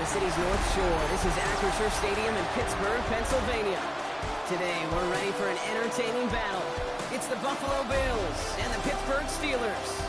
the city's North Shore. This is Acrisure Stadium in Pittsburgh, Pennsylvania. Today, we're ready for an entertaining battle. It's the Buffalo Bills and the Pittsburgh Steelers.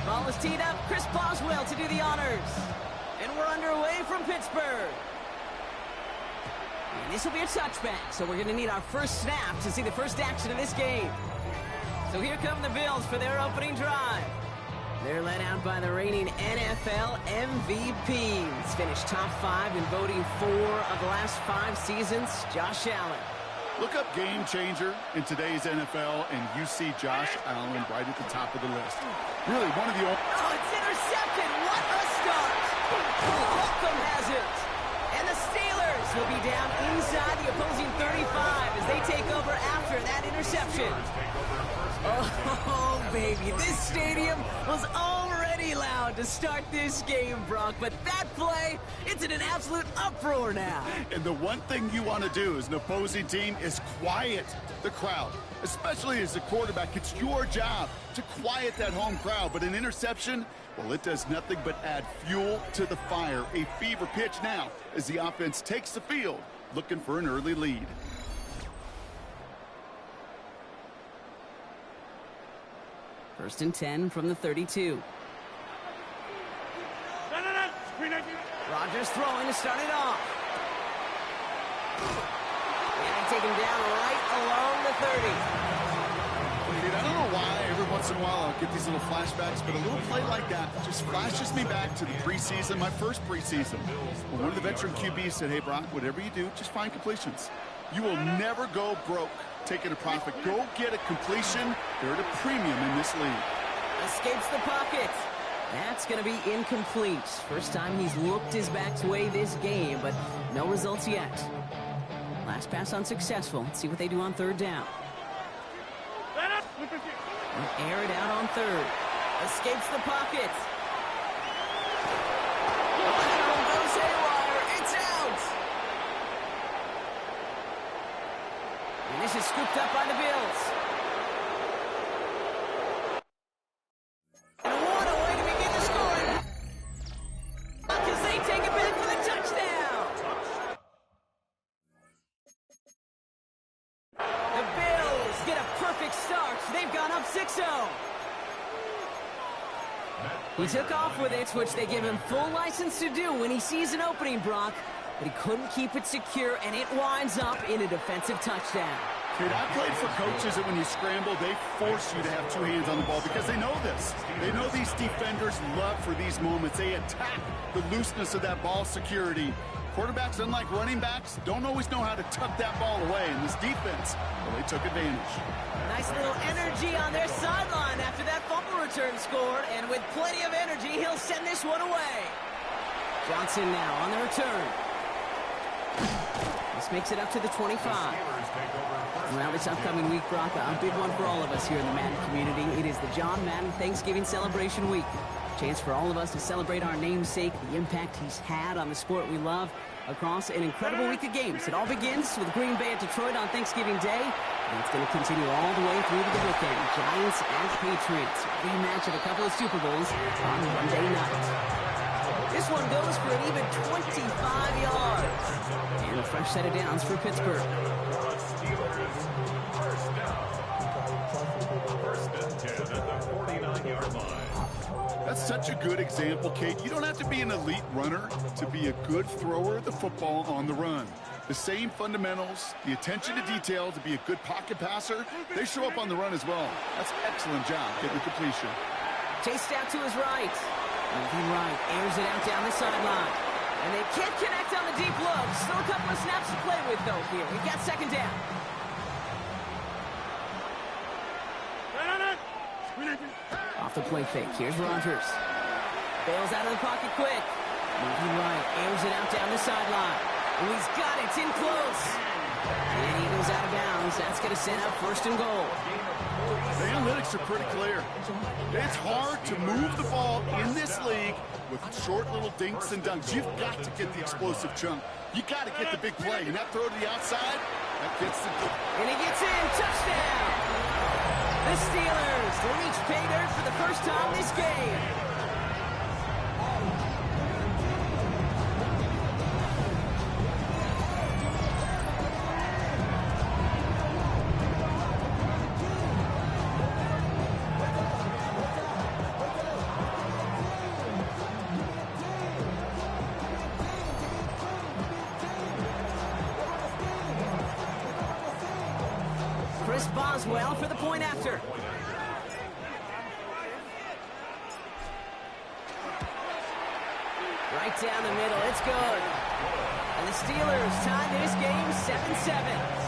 Ball is teed up. Chris Boswell to do the honors. And we're underway from Pittsburgh. And this will be a touchback, so we're going to need our first snap to see the first action of this game. So here come the Bills for their opening drive. They're led out by the reigning NFL MVPs. Finished top 5 in voting 4 of the last 5 seasons, Josh Allen. Look up game changer in today's NFL, and you see Josh Allen right at the top of the list. Really, one of the only... Oh, it's intercepted! What a start! Welcome has it! And the Steelers will be down inside the opposing 35 as they take over after that interception. Oh, baby, this stadium was already loud to start this game, Brock, but that play, it's in an absolute uproar now. And the one thing you want to do as an opposing team is quiet the crowd, especially as a quarterback. It's your job to quiet that home crowd, but an interception, well, it does nothing but add fuel to the fire. A fever pitch now as the offense takes the field, looking for an early lead. First and 10 from the 32. Rodgers throwing to start it off. And take him down right along the 30. I don't know why every once in a while I'll get these little flashbacks, but a little play like that just flashes me back to the preseason, my first preseason. When one of the veteran QBs said, hey, Brock, whatever you do, just find completions. You will never go broke taking a profit. Go get a completion. They're at a premium in this league. Escapes the pocket. That's going to be incomplete. First time he's looked his back's way this game, but no results yet. Last pass unsuccessful. Let's see what they do on third down. They'll air it out on third. Escapes the pocket. Oh, goes haywire. It's out. And this is scooped up by the Bills. And what a way to begin the scoring. Because they take it back for the touchdown. The Bills get a perfect start. They've gone up 6-0. He took off with it, which they give him full license to do when he sees an opening, Brock. But he couldn't keep it secure, and it winds up in a defensive touchdown. Kid, I played for coaches that when you scramble, they force you to have 2 hands on the ball because they know this. They know these defenders love for these moments. They attack the looseness of that ball security. Quarterbacks, unlike running backs, don't always know how to tuck that ball away. And this defense, well, they took advantage. Nice little energy on their sideline after that fumble return scored. And with plenty of energy, he'll send this one away. Johnson now on the return. This makes it up to the 25. Well, this upcoming week, Brock, a big one for all of us here in the Madden community. It is the John Madden Thanksgiving Celebration Week. Chance for all of us to celebrate our namesake, the impact he's had on the sport we love across an incredible week of games. It all begins with Green Bay at Detroit on Thanksgiving Day, and it's going to continue all the way through to the bookend. Giants and Patriots, rematch of a couple of Super Bowls on Monday night. This one goes for an even 25 yards. And a fresh set of downs for Pittsburgh. First and 10 at the 49-yard line. That's such a good example, Kate. You don't have to be an elite runner to be a good thrower of the football on the run. The same fundamentals, the attention to detail to be a good pocket passer, they show up on the run as well. That's an excellent job getting the completion. Chased out to his right. Moving right, airs it out down the sideline. And they can't connect on the deep look. Still a couple of snaps to play with, though, here. We've got second down. Off the play fake. Here's Rodgers. Bails out of the pocket quick. Moving right, airs it out down the sideline. Oh, he's got it, it's in close. And he goes out of bounds. That's going to send up 1st and goal. The analytics are pretty clear. It's hard to move the ball in this league with short little dinks and dunks. You've got to get the explosive chunk. You got to get the big play. And that throw to the outside, that gets the... And he gets in, touchdown! The Steelers, they reach pay dirt for the first time this game. Boswell for the point after. Right down the middle, it's good. And the Steelers tie this game 7-7.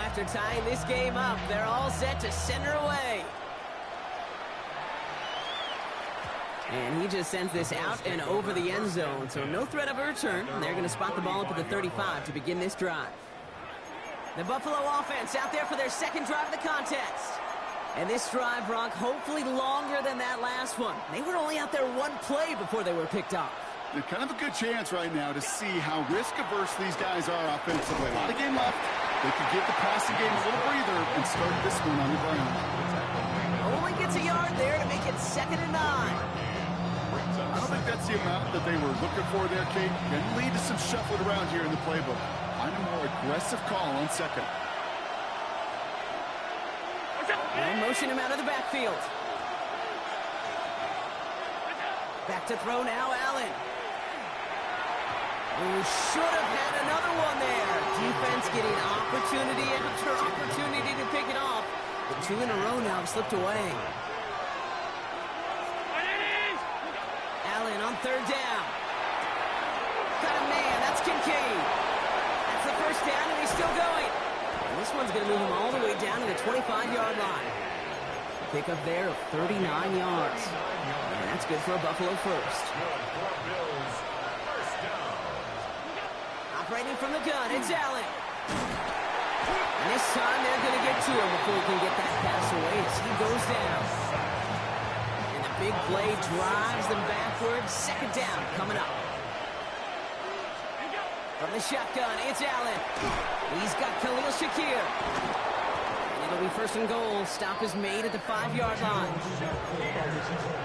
After tying this game up, they're all set to center away. And he just sends this out and over the end zone, so no threat of a return. And they're going to spot the ball up at the 35 to begin this drive. The Buffalo offense out there for their second drive of the contest. And this drive, Brock, hopefully longer than that last one. They were only out there one play before they were picked off. They're kind of a good chance right now to see how risk-averse these guys are offensively. A lot of game left. They could give the passing game a little breather and start this one on the ground. Only gets a yard there to make it 2nd and 9. I don't think that's the amount that they were looking for there, Kate. Can lead to some shuffling around here in the playbook. Find a more aggressive call on 2nd. And motion him out of the backfield. Back to throw now, Allen. Who should have had another one there. Defense getting opportunity after opportunity to pick it off. But 2 in a row now have slipped away. Allen on 3rd down. Got a man, that's Kincaid. That's the 1st down, and he's still going. And this one's going to move him all the way down to the 25-yard line. Pick up there of 39 yards. And that's good for a Buffalo first. Operating from the gun, it's Allen. And this time they're going to get to him before he can get that pass away as he goes down. And the big play drives them backwards. 2nd down coming up. From the shotgun, it's Allen. He's got Khalil Shakir. And it'll be 1st and goal. Stop is made at the 5-yard line.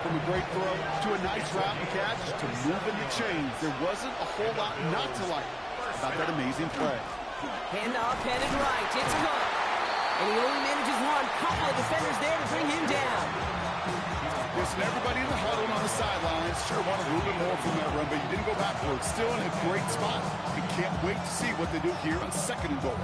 From a great throw to a nice route and catch to moving the chains. There wasn't a whole lot not to like about that amazing play. Handoff headed right. It's Cook. And he only manages one. Couple of defenders there to bring him down. Listen, everybody in the huddle on the sidelines sure want a little bit more from that run, but you didn't go backwards. Still in a great spot. You can't wait to see what they do here on 2nd and goal.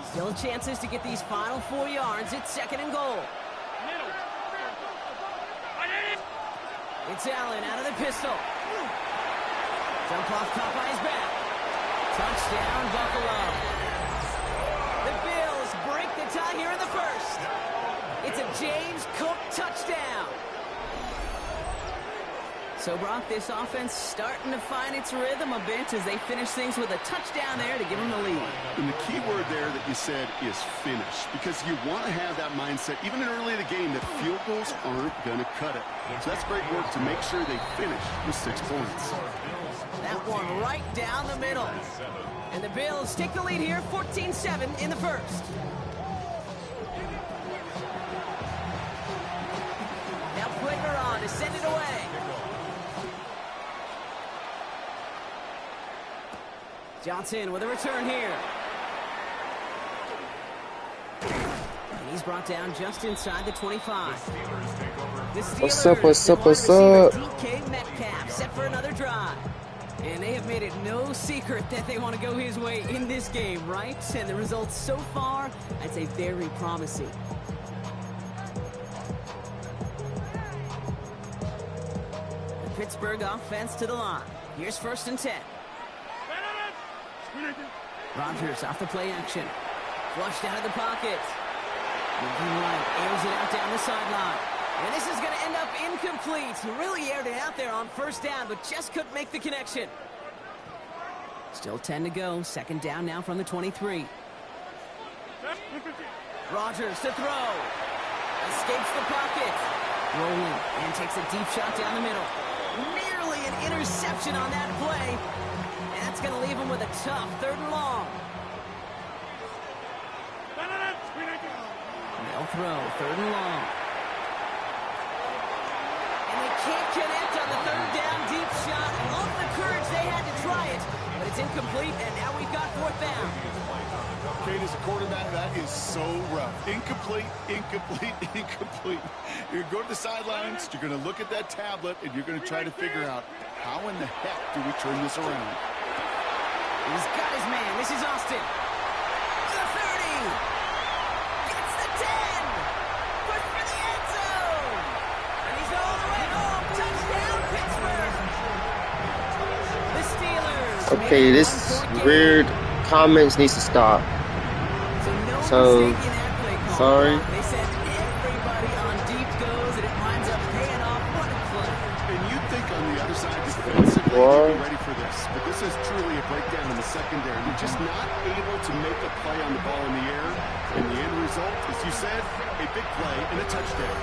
Still chances to get these final 4 yards. It's 2nd and goal. It's Allen out of the pistol. Jump off, caught by his back. Touchdown, Buffalo. The Bills break the tie here in the 1st. It's a James Cook touchdown. So, Brock, this offense starting to find its rhythm a bit as they finish things with a touchdown there to give them the lead. And the key word there that you said is finish, because you want to have that mindset, even early in the game, that field goals aren't going to cut it. So that's great work to make sure they finish with 6 points. That one right down the middle. And the Bills take the lead here, 14-7 in the 1st. Now Flicker on to send it away. Johnson with a return here. And he's brought down just inside the 25. The Steelers, What's up? DK Metcalf set for another drive. And they have made it no secret that they want to go his way in this game, right? And the results so far, I'd say very promising. The Pittsburgh offense to the line. Here's 1st and 10. Rodgers off the play action. Flushed out of the pocket. Moving right, airs it out down the sideline. And this is going to end up incomplete. Really aired it out there on 1st down, but just couldn't make the connection. Still 10 to go. 2nd down now from the 23. Rodgers to throw. Escapes the pocket. Rolling and takes a deep shot down the middle. Nearly an interception on that play. And that's going to leave him with a tough 3rd and long. They'll throw 3rd and long. And they can't connect on the 3rd down deep shot. Love the courage they had to try it, but it's incomplete, and now we've got 4th down. Kate, as a quarterback, that is so rough. Incomplete, incomplete, incomplete. You're going to go to the sidelines, you're going to look at that tablet, and you're going to try to figure out how in the heck do we turn this around. He's got his man. This is Austin. The 30. Gets the 10. Push for the end zone. And he's all the way home. Touchdown, Pittsburgh. The Steelers. Okay, this weird comments needs to stop. So, sorry. They said everybody on deep goes, and it winds up paying off. What a play. And you'd think on the other side, defensively, they'd be ready for this. But this is truly a breakdown in the secondary. They're just not able to make a play on the ball in the air. And the end result, as you said, a big play and a touchdown.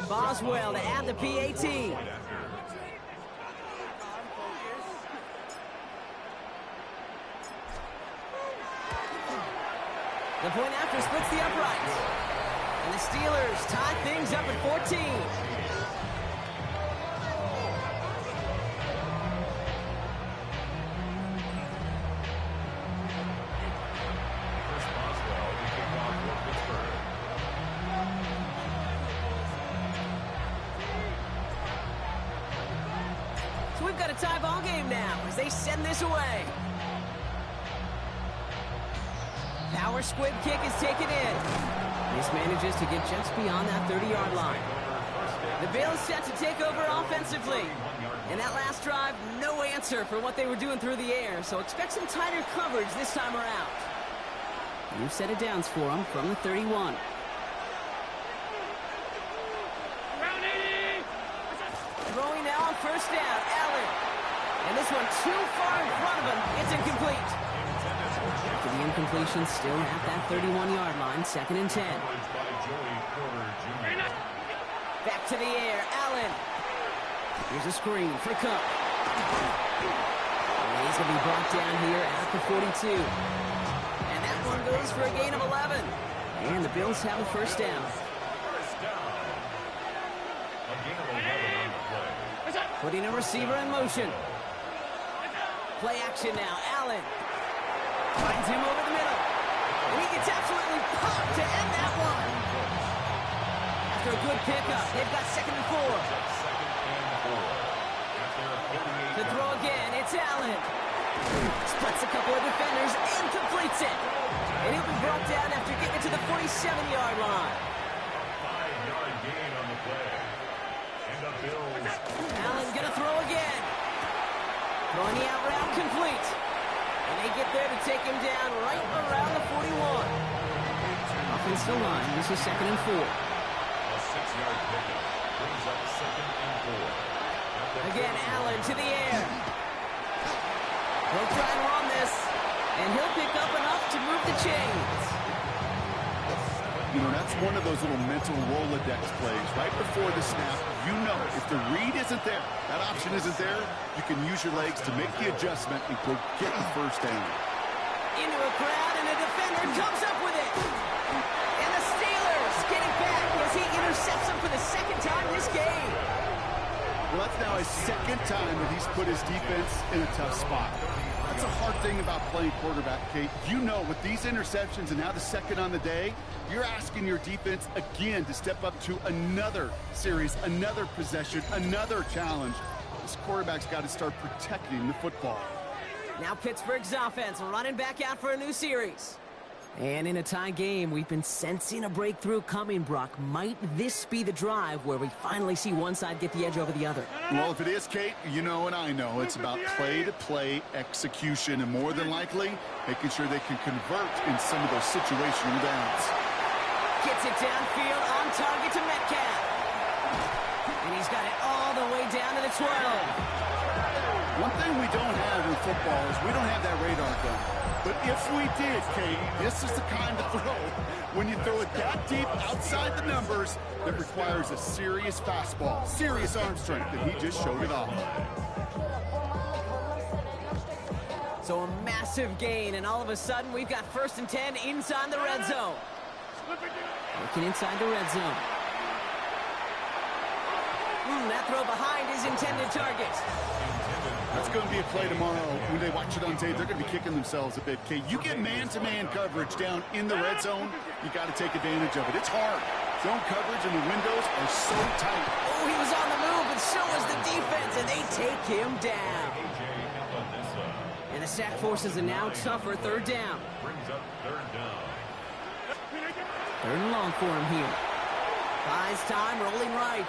Boswell to add the PAT. The point after splits the uprights. And the Steelers tie things up at 14. So we've got a tie ball game now as they send this away. Power squib kick is taken in. This manages to get just beyond that 30-yard line. The Bills set to take over offensively. And that last drive, no answer for what they were doing through the air. So expect some tighter coverage this time around. New set of downs for them from the 31. Throwing now on 1st down, Allen. And this one too far in front of him. It's incomplete. After the incompletion, still at that 31-yard line, 2nd and 10. Back to the air, Allen. Here's a screen for Cook. And he's going to be brought down here at the 42. And that one goes for a gain of 11. And the Bills have a 1st down. Putting a receiver in motion. Play action now, Allen. Finds him over the middle. And he gets absolutely popped to end that one. After a good pickup, they've got 2nd and 4. To throw again, it's Allen. Splits a couple of defenders and completes it. And he'll be brought down after getting it to the 47-yard line. 5-yard gain on the play. And the Bills. Allen gonna throw again. Throwing the out route complete. And they get there to take him down right around the 41. Offensive line, this is 2nd and 4. A 6-yard pickup brings up 2nd and 4. Again, Allen to the air. He'll try and run this. And he'll pick up enough to move the chains. You know, that's one of those little mental Rolodex plays. Right before the snap, you know if the read isn't there, that option isn't there, you can use your legs to make the adjustment and go get the 1st down. Into a crowd, and a defender comes up with it. And the Steelers get it back as he intercepts him for the 2nd time this game. Well, that's now his second time that he's put his defense in a tough spot. That's a hard thing about playing quarterback, Kate. You know, with these interceptions and now the second on the day, you're asking your defense again to step up to another series, another possession, another challenge. This quarterback's got to start protecting the football. Now Pittsburgh's offense running back out for a new series. And in a tie game, we've been sensing a breakthrough coming, Brock. Might this be the drive where we finally see one side get the edge over the other? Well, if it is, Kate, you know and I know it's about play-to-play execution, and more than likely, making sure they can convert in some of those situational downs. Gets it downfield, on target to Metcalf. And he's got it all the way down to the 12. One thing we don't have in football is we don't have that radar gun. But if we did, Kate, this is the kind of throw, when you throw it that deep outside the numbers, that requires a serious fastball, serious arm strength, and he just showed it off. So a massive gain, and all of a sudden we've got 1st and 10 inside the red zone. Looking inside the red zone. That throw behind his intended target. That's going to be a play tomorrow. When they watch it on tape, they're going to be kicking themselves a bit, Kate. You get man-to-man coverage down in the red zone, you got to take advantage of it. It's hard. Zone coverage and the windows are so tight. Oh, he was on the move, but so was the defense, and they take him down. And the sack forces a now tougher 3rd down. Brings up 3rd down. 3rd and long for him here. Buys time, rolling right.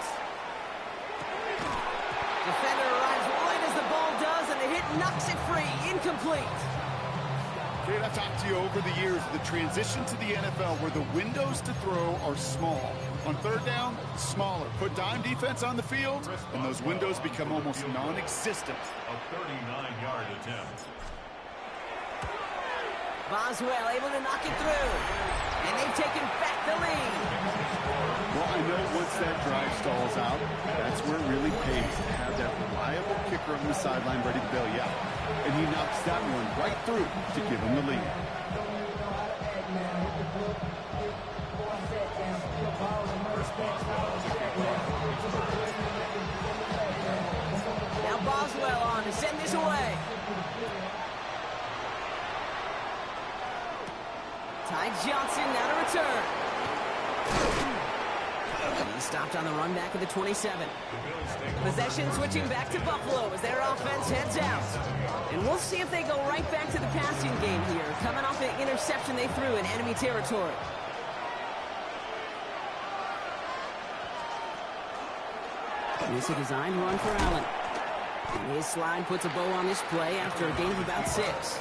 Defender arrives right as the ball does, and the hit knocks it free. Incomplete. Kate, I've talked to you over the years of the transition to the NFL where the windows to throw are small. On 3rd down, smaller. Put dime defense on the field, and those windows become almost non-existent. A 39-yard attempt. Boswell able to knock it through. And they've taken back the lead. Well, I know once that drive stalls out, that's where it really pays to have that reliable kicker on the sideline ready to bail you out. And he knocks that one right through to give him the lead. Now Boswell on to send this away. Ty Johnson now to return. He stopped on the run back of the 27. Possession switching back to Buffalo as their offense heads out. And we'll see if they go right back to the passing game here, coming off the interception they threw in enemy territory. This is a designed run for Allen. And his slide puts a bow on this play after a gain of about 6.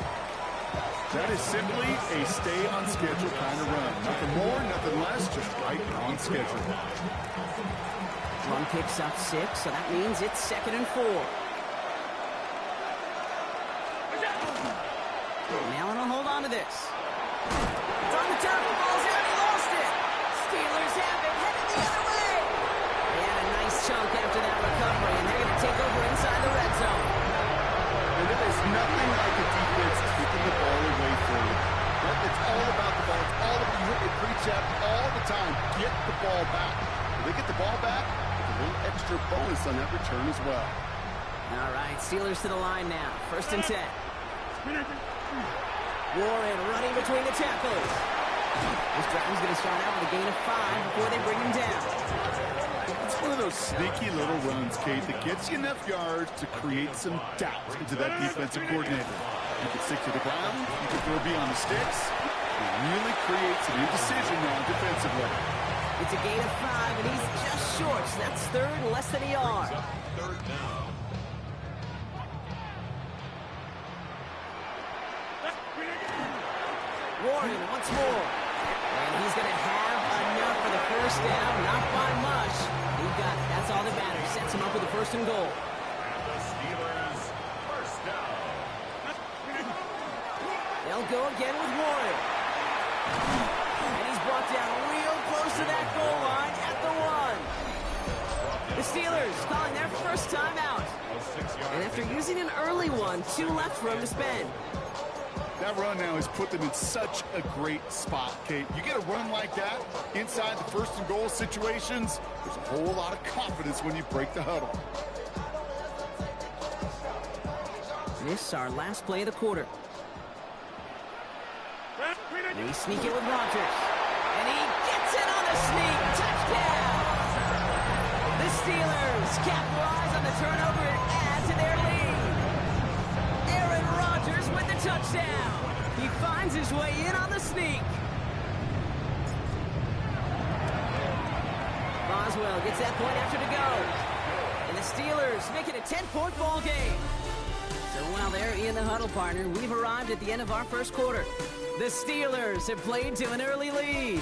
That is simply a stay-on-schedule kind of run. Nothing more, nothing less, just right on schedule. Run picks up 6, so that means it's 2nd and 4. Allen will hold on to this. It's on the turf, the ball's out, he lost it. Steelers have it, headed the other way. They had a nice chunk after that recovery, and they're going to take over inside the red zone. And there is nothing like a defense taking the ball away from you. Right? It's all about the ball. It's all about, you hear me preach that all the time. Get the ball back. If they get the ball back, a little extra bonus on that return as well. All right, Steelers to the line now. 1st and 10. Warren running between the tackles. This drive's going to start out with a gain of 5 before they bring him down. It's one of those sneaky little runs, Kate, that gets you enough yards to create some doubt into that defensive coordinator. You can stick to the ground, you can throw beyond the sticks. It really creates an indecision now defensively. It's a gain of 5, and he's just short. So that's 3rd and less than a yard. 3rd down. Warren once more. And he's going to have enough for the 1st down. Not by much. That's all that matters. Sets him up with a 1st and goal. And the Steelers, 1st down. They'll go again with Warren. And he's brought down real close to that goal line at the 1. The Steelers calling their 1st time out. And after using an early one, 2 left for him to spend. That run now has put them in such a great spot, Kate. You get a run like that inside the 1st and goal situations, there's a whole lot of confidence when you break the huddle. This is our last play of the quarter. They sneak it with Rodgers. And he gets it on the sneak. Touchdown! The Steelers capitalize on the turnover and add to their lead. Aaron Rodgers with the touchdown. He finds his way in on the sneak. Boswell gets that point after to go. And the Steelers make it a 10-point ball game. So while they're in the huddle, partner, we've arrived at the end of our first quarter. The Steelers have played to an early lead.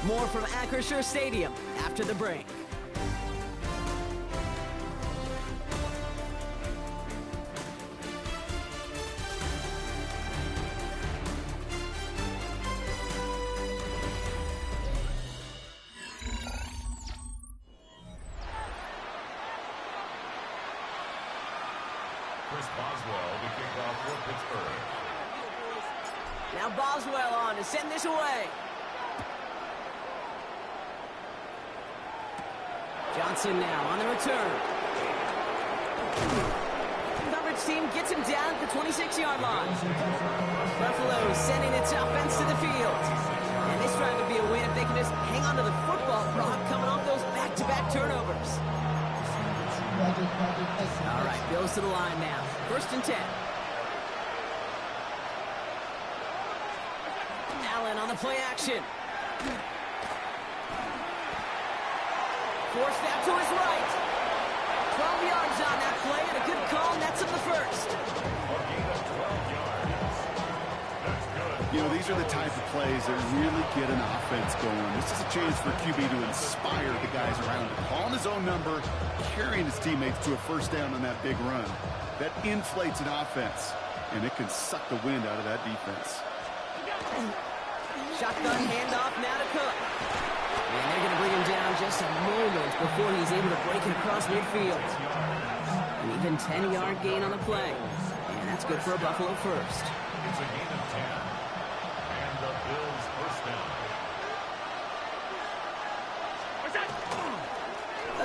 More from Acrisure Stadium after the break. Now Boswell on to send this away. Johnson now on the return. Coverage team gets him down at the 26-yard line. Buffalo sending its offense to the field. And this trying to be a win if they can just hang on to the football, Brock, coming off those back-to-back turnovers. All right, goes to the line now. 1st and 10. Allen on the play action. Forced out to his right. 12 yards on that play and a good call, and that's up the first. You know, these are the type of plays that really get an offense going. This is a chance for QB to inspire the guys around him. Calling his own number, carrying his teammates to a first down on that big run. That inflates an offense, and it can suck the wind out of that defense. Shotgun handoff now to Cook. And they're going to bring him down just a moment before he's able to break it across midfield. An even 10-yard gain on the play. And that's good for a Buffalo first. It's a gain of 10. And the Bills first down.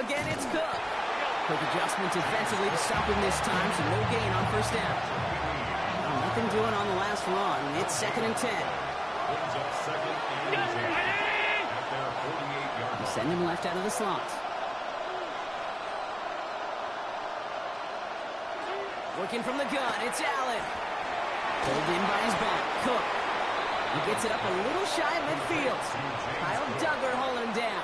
Again, it's Cook. Quick adjustment defensively to stop him this time, so no gain on first down. Well, nothing doing on the last run. It's 2nd and 10. Brings up 2nd and 10. At their 48-yard line. Send him left out of the slot. Working from the gun, it's Allen. Pulled in by his back. Cook. He gets it up a little shy of midfield. Kyle Duggar holding him down.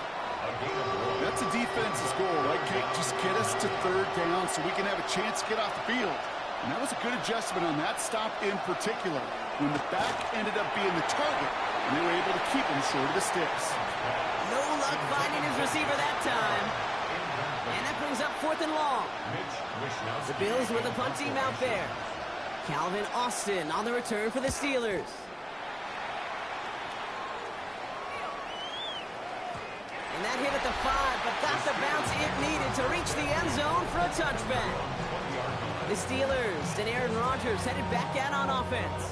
That's a defense's goal, right, Kate? Just get us to 3rd down so we can have a chance to get off the field. And that was a good adjustment on that stop in particular, when the back ended up being the target, and they were able to keep him short of the sticks. No luck finding his receiver that time. And that brings up 4th and long. The Bills with a punt team out there. Calvin Austin on the return for the Steelers. And that hit at the 5, but got the bounce it needed to reach the end zone for a touchback. The Steelers and Aaron Rodgers headed back out on offense.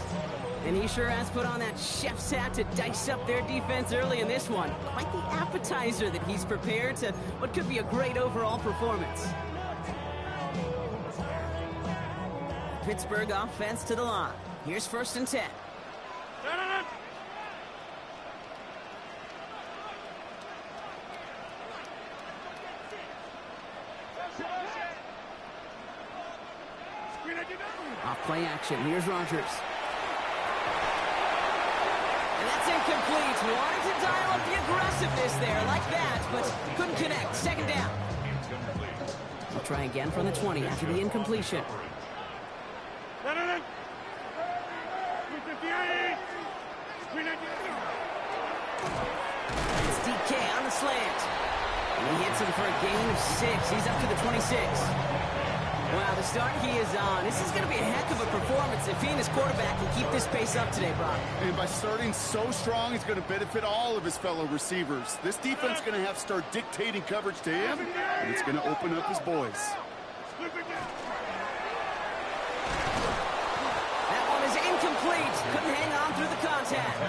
And he sure has put on that chef's hat to dice up their defense early in this one. Quite the appetizer that he's prepared to what could be a great overall performance. Pittsburgh offense to the line. Here's 1st and 10. Off play action. Here's Rodgers. And that's incomplete. Wanted to dial up the aggressiveness there like that, but couldn't connect. 2nd down. We'll try again from the 20 after the incompletion. It's DK on the slant. And he hits him for a gain of 6. He's up to the 26. Wow, the start he is on. This is going to be a heck of a performance if he and his quarterback can keep this pace up today, Brock. And by starting so strong, he's going to benefit all of his fellow receivers. This defense is going to have to start dictating coverage to him, and it's going to open up his boys. That one is incomplete. Couldn't hang on through the contact.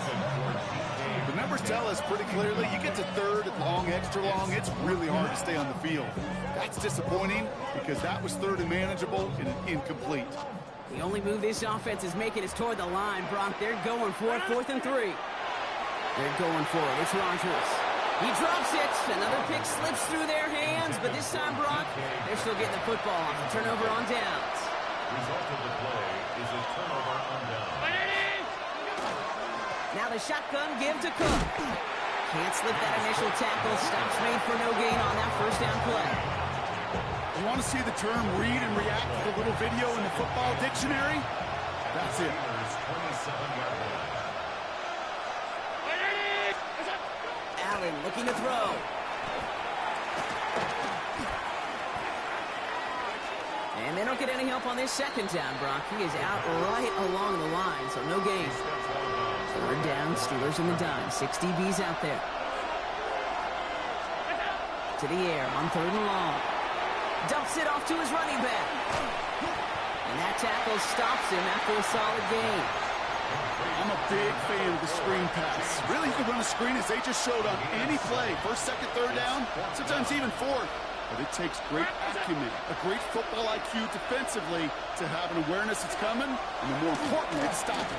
The numbers tell us pretty clearly, you get to 3rd and long, extra long, it's really hard to stay on the field. That's disappointing because that was 3rd and manageable and an incomplete. The only move this offense is making is toward the line, Brock. They're going for it, 4th and 3. They're going for it. It's Rodgers. He drops it. Another pick slips through their hands, but this time, Brock, they're still getting the football off. A turnover on downs. Result of the play is a turnover on downs. Now the shotgun give to Cook. Can't slip that initial tackle. Stops made for no gain on that first down play. You want to see the term read and react with a little video in the football dictionary? That's it. 27-yard line. Allen looking to throw. And they don't get any help on this second down, Brock. He is out right along the line, so no gain. 3rd down, Steelers in the dime. 6 DBs out there. To the air on 3rd and long. Dumps it off to his running back. And that tackle stops him after a solid gain. I'm a big fan of the screen pass. Really, you can run a screen as they just showed on any play. 1st, 2nd, 3rd down, sometimes even 4th. But it takes great acumen, a great football IQ defensively to have an awareness it's coming, and the more important, it's stopping.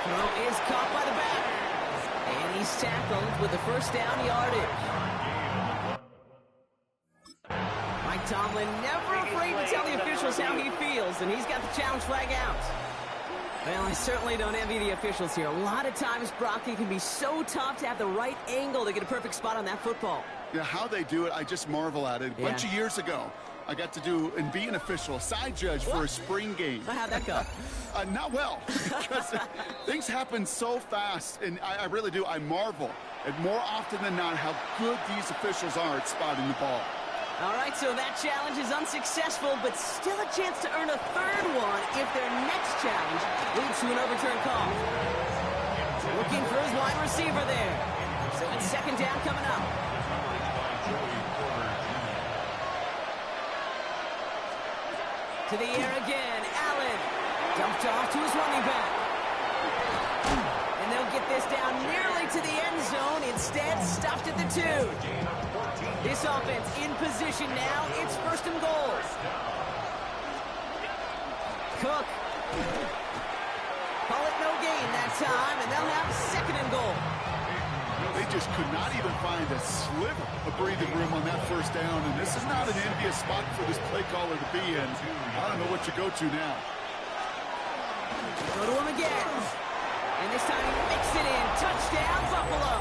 Throw is caught by the back. And he's tackled with the first down yardage. Mike Tomlin never afraid to tell the officials how he feels, and he's got the challenge flag out. Well, I certainly don't envy the officials here. A lot of times, Brock, it can be so tough to have the right angle to get a perfect spot on that football. Yeah, how they do it, I just marvel at it. A bunch of years ago, I got to do and be an official, a side judge for a spring game. How'd that go? Not well, because things happen so fast, and I really do. I marvel at more often than not how good these officials are at spotting the ball. All right, so that challenge is unsuccessful, but still a chance to earn a 3rd one if their next challenge leads to an overturned call. Looking for his wide receiver there. So it's 2nd down coming up. To the air again, Allen. Dumped off to his running back. And they'll get this down nearly to the end zone. Instead, stopped at the 2. This offense in position now. It's 1st and goal. Cook. Call it no gain that time, and they'll have 2nd and goal. They just could not even find a sliver of breathing room on that 1st down, and this is not an envious spot for this play caller to be in. I don't know what you go to now. Go to him again. And this time he mix it in. Touchdown, Buffalo.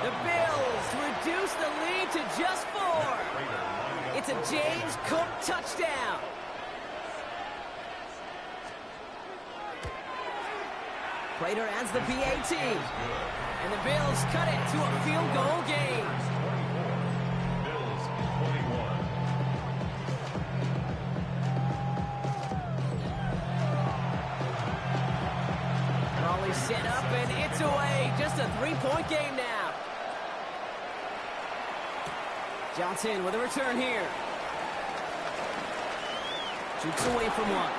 The Bills reduce the lead to just 4. It's a James Cook touchdown. Prater adds the PAT. And the Bills cut it to a field goal game. Bills 21. Raleigh set up and it's away. Just a 3-point game now. Johnson with a return here. Shoots away from one.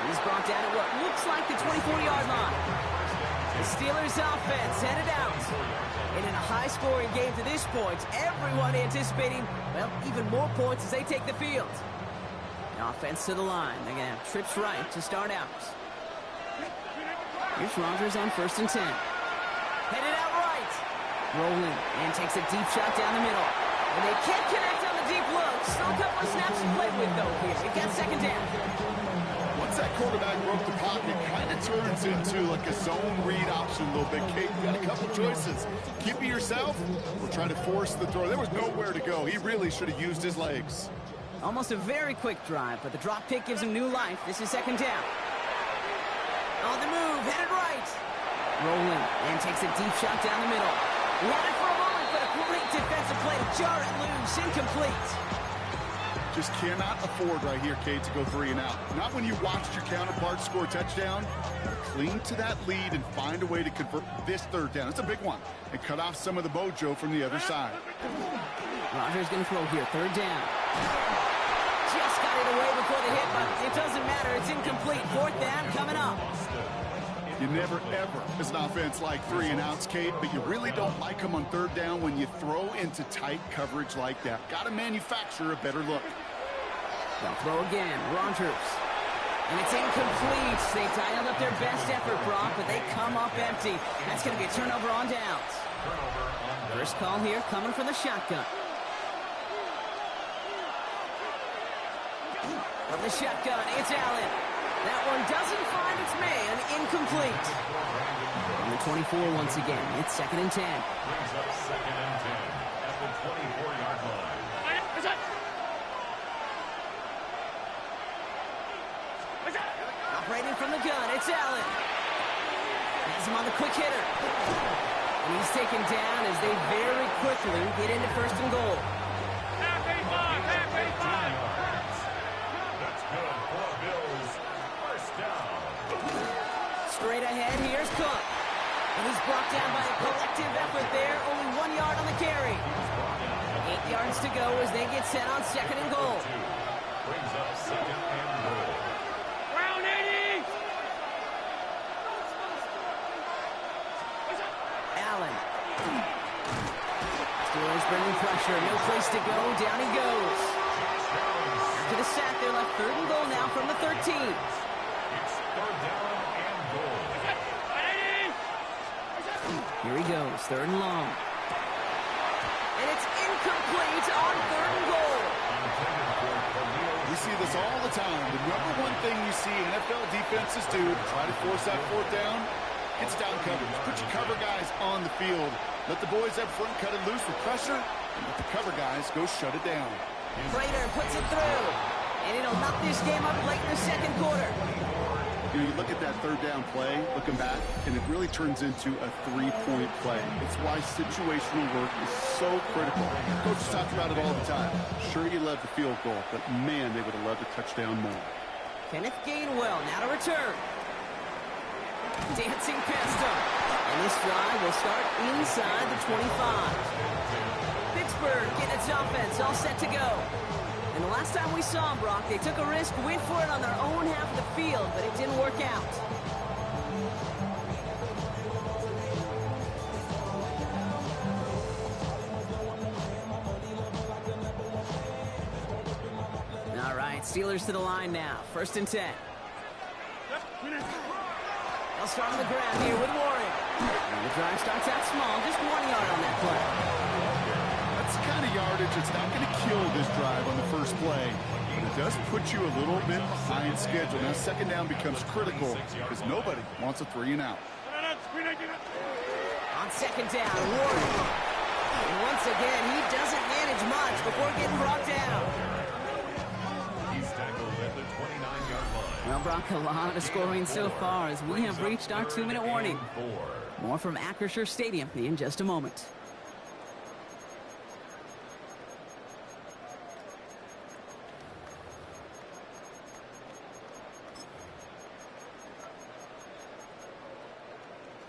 He's brought down at what looks like the 24-yard line. The Steelers offense headed out. And in a high-scoring game to this point, everyone anticipating, well, even more points as they take the field. The offense to the line. They're going to have trips right to start out. Here's Rodgers on 1st and 10. Headed out right. Rolling and takes a deep shot down the middle. And they can't connect on the deep look. Still a couple of snaps to play with, though, here. It gets 2nd down. Once that quarterback broke the pocket, it kind of turns into like a zone read option a little bit. Kate, you got a couple choices. Keep it yourself or try to force the throw. There was nowhere to go. He really should have used his legs. Almost a very quick drive, but the drop pick gives him new life. This is 2nd down. On the move, headed right. Rolling and takes a deep shot down the middle. He had it for a moment, but a great defensive play to jar it loose. Incomplete. Just cannot afford right here, Kate, to go 3 and out. Not when you watched your counterpart score a touchdown. Cling to that lead and find a way to convert this 3rd down. It's a big one. And cut off some of the mojo from the other side. Rodgers going to throw here. 3rd down. Just got it away before the hit, but it doesn't matter. It's incomplete. 4th down coming up. You never, ever, as an offense, like 3 and outs, Kate, but you really don't like them on 3rd down when you throw into tight coverage like that. Got to manufacture a better look. They'll throw again. Rogers. And it's incomplete. They dialed up their best effort, Brock, but they come up empty. That's going to be a turnover on downs. First call here coming from the shotgun. From the shotgun, it's Allen. That one doesn't find its man. Incomplete. On the 24 once again. It's 2nd and 10. Brings up 2nd and 10 at the 24-yard line. Operating from the gun, it's Allen. Has him on the quick hitter. And he's taken down as they very quickly get into 1st and goal. That's good for Bills. First down. Straight ahead, here's Cook. And he's brought down by a collective effort there. Only 1 yard on the carry. 8 yards to go as they get set on 2nd and goal. Brings up 2nd and goal. Round 80! Allen. Steelers bringing pressure. No place to go. Down he goes. To the sack. They're left 3rd and goal now from the 13. It's 3rd down and goal. Here he goes. 3rd and long. And it's incomplete on 3rd and goal. We see this all the time. The number one thing you see NFL defenses do to try to force that 4th down, it's down coverage. Put your cover guys on the field. Let the boys up front cut it loose with pressure, and let the cover guys go shut it down. Prater puts it through. And it'll knock this game up late in the 2nd quarter. You look at that 3rd down play, looking back, and it really turns into a 3-point play. It's why situational work is so critical. Coaches talk about it all the time. Sure, you love the field goal, but man, they would have loved a touchdown more. Kenneth Gainwell now to return. Dancing past him. And this drive will start inside the 25. Pittsburgh getting its offense all set to go. And the last time we saw them, Brock, they took a risk, went for it on their own half of the field, but it didn't work out. All right, Steelers to the line now. 1st and 10. They'll start on the ground here with Warren. And the drive starts out small, just 1 yard on that play. That's the kind of yardage that's not going to kill this drive on the first play, but it does put you a little bit behind schedule. Now 2nd down becomes critical because nobody wants a 3 and out. On 2nd down, Warren. And once again, he doesn't manage much before getting brought down. He's tackled at the 29-yard line. Well, Brock, a lot of scoring so far as we have reached our 2-minute warning. More from Acrisure Stadium in just a moment.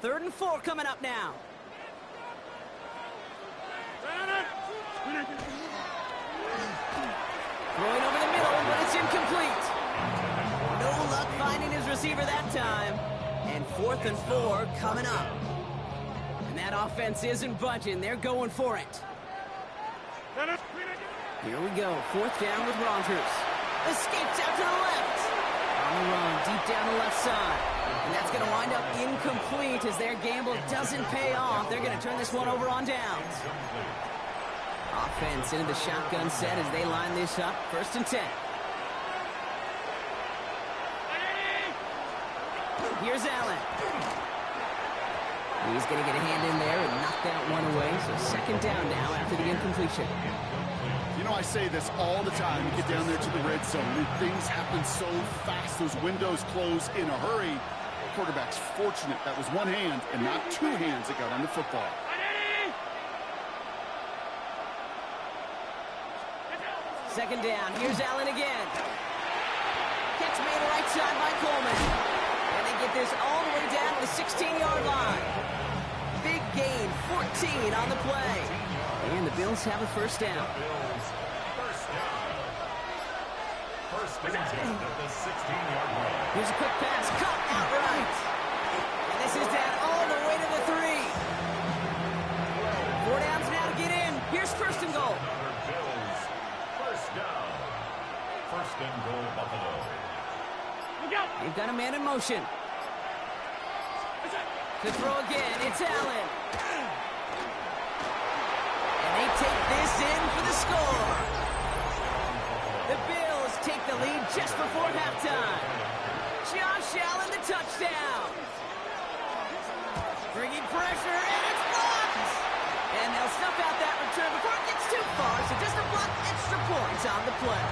Third and 4 coming up now. Throwing over the middle, but it's incomplete. No luck finding his receiver that time. And 4th and 4 coming up. And that offense isn't budging. They're going for it. Here we go. 4th down with Rogers. Escapes out to the left. On the run, deep down the left side. And that's going to wind up incomplete as their gamble doesn't pay off. They're going to turn this one over on downs. Offense into the shotgun set as they line this up. 1st and 10. Here's Allen. He's going to get a hand in there and knock that one away. So 2nd down now after the incompletion. You know, I say this all the time. You get down there to the red zone, and things happen so fast. Those windows close in a hurry. The quarterback's fortunate that was one hand and not 2 hands that got on the football. Second down. Here's Allen again. Catch made right side by Coleman. And they get this all the way down to the 16-yard line. Big gain, 14 on the play. And the Bills have a 1st down. First and 10 at the 16-yard line. Here's a quick pass, caught outright. And this is down all the way to the 3. 4 downs now to get in. Here's 1st and goal. Bills, first down. First and goal, Buffalo. Look out! They've got a man in motion. To throw again, it's Allen. And they take this in for the score. The Bills take the lead just before halftime. Josh Allen, the touchdown. Bringing pressure, and it's blocked. And they'll snuff out that return before it gets too far, so just a block, extra points on the play.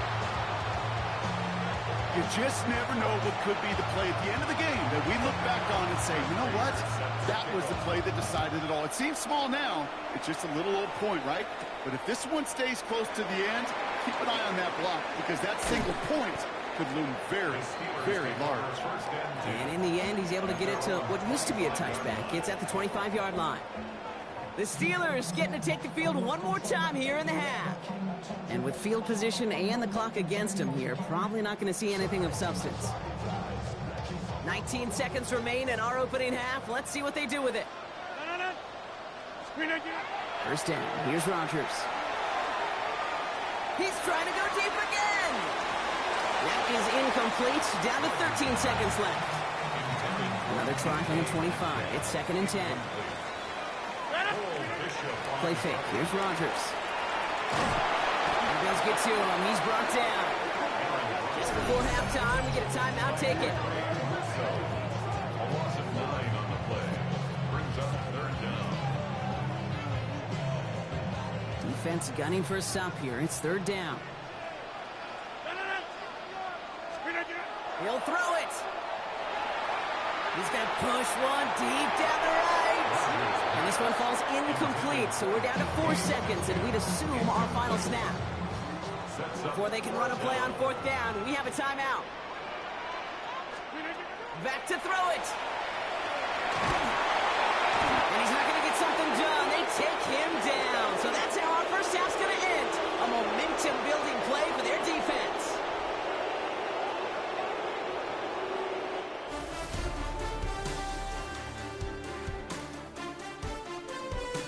You just never know what could be the play at the end of the game that we look back on and say, you know what? That was the play that decided it all. It seems small now. It's just a little old point, right? But if this one stays close to the end, keep an eye on that block because that single point could loom very, very large. And in the end, he's able to get it to what used to be a touchback. It's at the 25-yard line. The Steelers getting to take the field one more time here in the half. And with field position and the clock against him here, probably not going to see anything of substance. 19 seconds remain in our opening half. Let's see what they do with it. First down. Here's Rodgers. He's trying to go deep again. That is incomplete. Down to 13 seconds left. Another try from the 25. It's 2nd and 10. Play fake. Here's Rodgers. He does get to him. He's brought down. Just before halftime, we get a timeout taken. A loss of 9 on the play. Brings up 3rd down. Defense gunning for a stop here. It's 3rd down. He'll throw it. He's going to push one deep down the right. And this one falls incomplete, so we're down to 4 seconds, and we'd assume our final snap. Before they can run a play on 4th down, we have a timeout. Back to throw it. And he's not going to get something done. They take him down. So that's how our first half's going to end. A momentum-building play for their defense.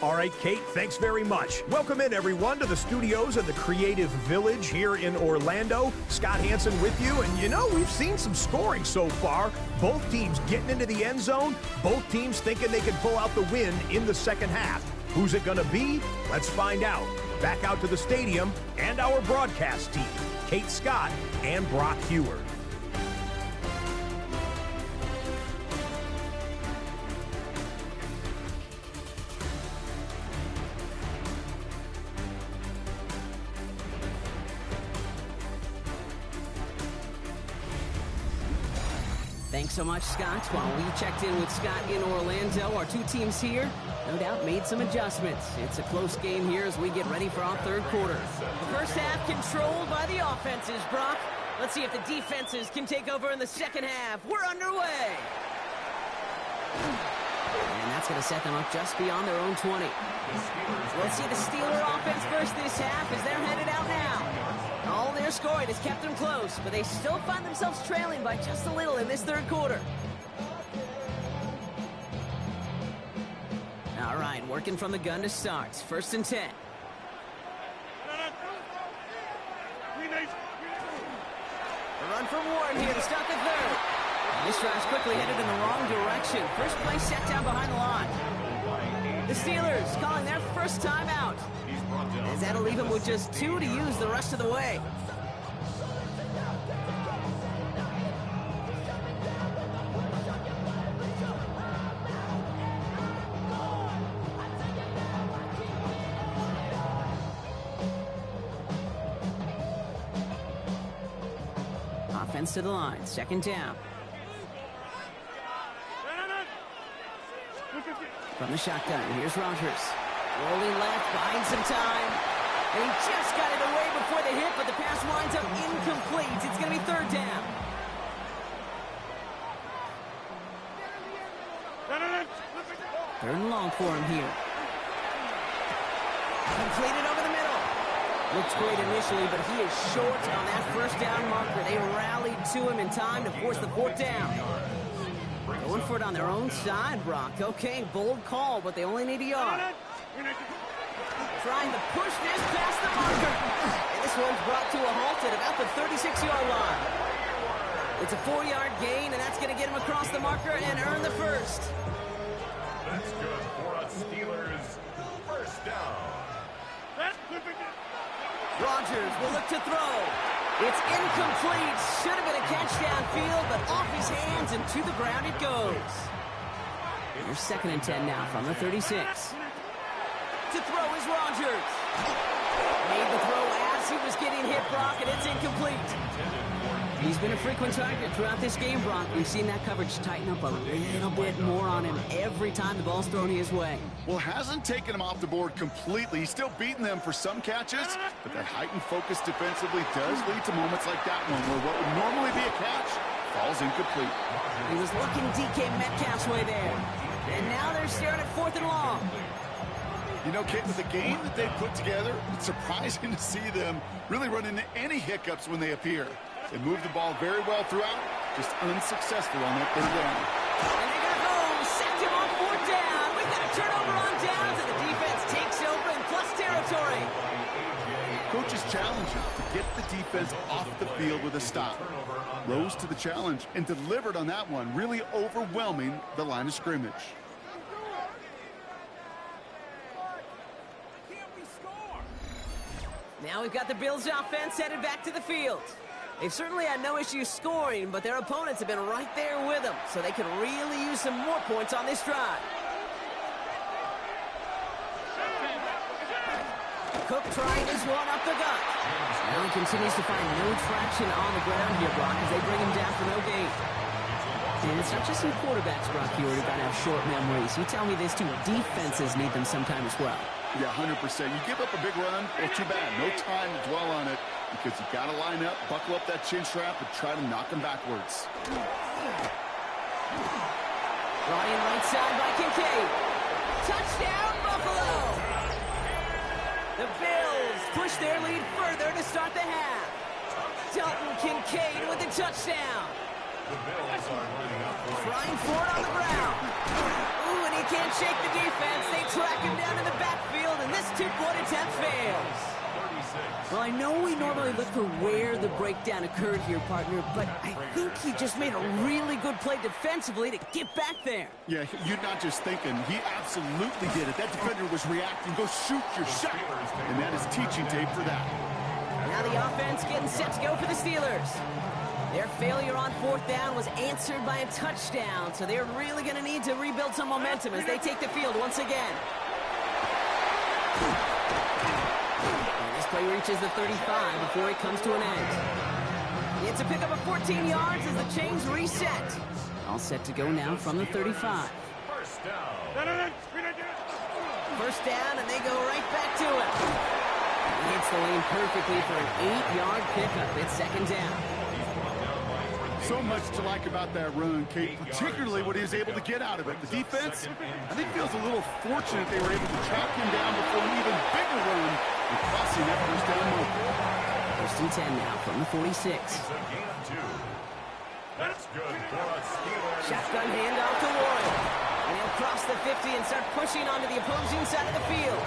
All right, Kate, thanks very much. Welcome in, everyone, to the studios of the Creative Village here in Orlando. Scott Hansen with you, and you know, we've seen some scoring so far. Both teams getting into the end zone, both teams thinking they can pull out the win in the second half. Who's it gonna be? Let's find out. Back out to the stadium and our broadcast team, Kate Scott and Brock Heward. Thanks so much, Scott. While we checked in with Scott in Orlando, our two teams here, no doubt, made some adjustments. It's a close game here as we get ready for our 3rd quarter. The first half controlled by the offenses, Brock. Let's see if the defenses can take over in the second half. We're underway. And that's going to set them up just beyond their own 20. We'll see the Steeler offense first this half as they're headed out now. All their scoring has kept them close, but they still find themselves trailing by just a little in this 3rd quarter. All right, working from the gun to start. 1st and 10. A run from Warren here to start the 3rd. This drive's quickly headed in the wrong direction. First play set down behind the line. The Steelers calling their first timeout, as that'll leave them with just 2 to use the rest of the way. Offense to the line, 2nd down. From the shotgun, here's Rodgers. Rolling left, buying some time. And he just got it away before the hit, but the pass winds up incomplete. It's going to be 3rd down. Third and long for him here. Completed over the middle. Looks great initially, but he is short on that 1st down marker. They rallied to him in time to force the 4th down. Going for it on their own side, Brock. Okay, bold call, but they only need a yard. Trying to push this past the marker. And this one's brought to a halt at about the 36-yard line. It's a 4-yard gain, and that's going to get him across the marker and earn the first. That's good for a Steelers first down. Rodgers will look to throw. It's incomplete. Should have been a catch downfield, but off his hands and to the ground it goes. Here's 2nd and 10 now from the 36. To throw is Rodgers. Made the throw as he was getting hit, Brock, and it's incomplete. He's been a frequent target throughout this game, Brock. We've seen that coverage tighten up a little bit more on him every time the ball's thrown his way. Well, hasn't taken him off the board completely. He's still beating them for some catches, but that heightened focus defensively does lead to moments like that one where what would normally be a catch falls incomplete. He was looking DK Metcalf's way there. And now they're staring at 4th and long. You know, Kate, with the game that they put together, it's surprising to see them really run into any hiccups when they appear. They moved the ball very well throughout, just unsuccessful on that 3rd down. And they got home, sacked him on 4th down. We've got a turnover on downs, and the defense takes over in plus territory. Coach's challenge to get the defense off the field with a stop. Rose to the challenge and delivered on that one, really overwhelming the line of scrimmage. Now we've got the Bills offense headed back to the field. They've certainly had no issue scoring, but their opponents have been right there with them, so they could really use some more points on this drive. Cook trying his one up the gut. Now he continues to find no traction on the ground here, Brock, as they bring him down for no gain. And it's not just some quarterbacks, Brock, here who got to have short memories. You tell me this too, defenses need them sometime as well. Yeah, 100%. You give up a big run, well, too bad. No time to dwell on it because you got to line up, buckle up that chin strap, and try to knock them backwards. Brought in right side by Kincaid. Touchdown, Buffalo! The Bills push their lead further to start the half. Dalton Kincaid with the touchdown. Trying for it on the ground. Ooh, and he can't shake the defense. They track him down in the backfield, and this two-point attempt fails. Well, I know we normally look for where the breakdown occurred here, partner, but I think he just made a really good play defensively to get back there. Yeah, you're not just thinking. He absolutely did it. That defender was reacting. Go shoot your shot. And that is teaching tape for that. Now the offense getting set to go for the Steelers. Their failure on 4th down was answered by a touchdown, so they're really going to need to rebuild some momentum as they take the field once again. And this play reaches the 35 before it comes to an end. It's a pickup of 14 yards as the chains reset. All set to go now from the 35. First down. First down, and they go right back to it. He hits the lane perfectly for an 8-yard pickup. It's 2nd down. So much to like about that run, Kate, particularly what he was able to get out of it. The defense, I think, feels a little fortunate they were able to track him down before an even bigger run and crossing that 1st down marker. 1st and 10 now from the 46. That's good for a Steelers. Shotgun handoff to Warren. And he'll cross the 50 and start pushing onto the opposing side of the field.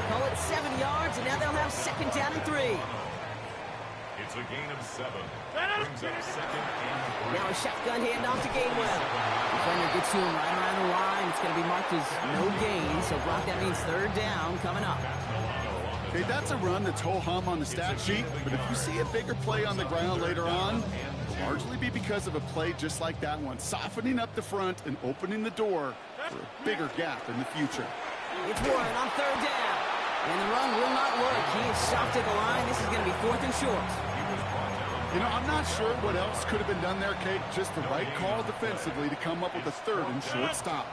Call it 7 yards, and now they'll have 2nd down and 3. It's a gain of 7. Brings up 2nd and 3. Now a shotgun handoff to Gainwell. Defender gets to him right around the line. It's going to be marked as no gain, so Brock, that means 3rd down coming up. Hey, that's a run that's ho-hum on the stat sheet, but if you see a bigger play on the ground later on, it'll largely be because of a play just like that one, softening up the front and opening the door for a bigger gap in the future. It's Warren on 3rd down. And the run will not work. He is stopped at the line. This is going to be 4th and short. You know, I'm not sure what else could have been done there, Kate. Just the right call defensively to come up with a 3rd and short stop.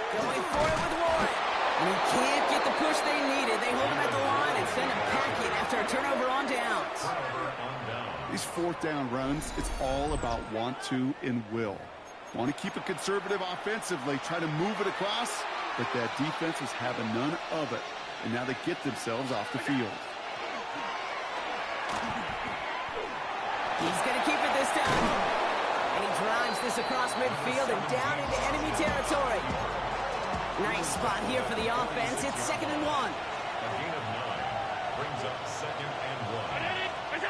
Going for it with Warren. And he can't get the push they needed. They hold him at the line and send him packing after a turnover on downs. These 4th down runs, it's all about want to and will. Want to keep it conservative offensively, try to move it across, but that defense was having none of it. And now they get themselves off the field. He's going to keep it this time. And he drives this across midfield and down into enemy territory. Nice spot here for the offense. It's 2nd and 1. Brings up 2nd and 1.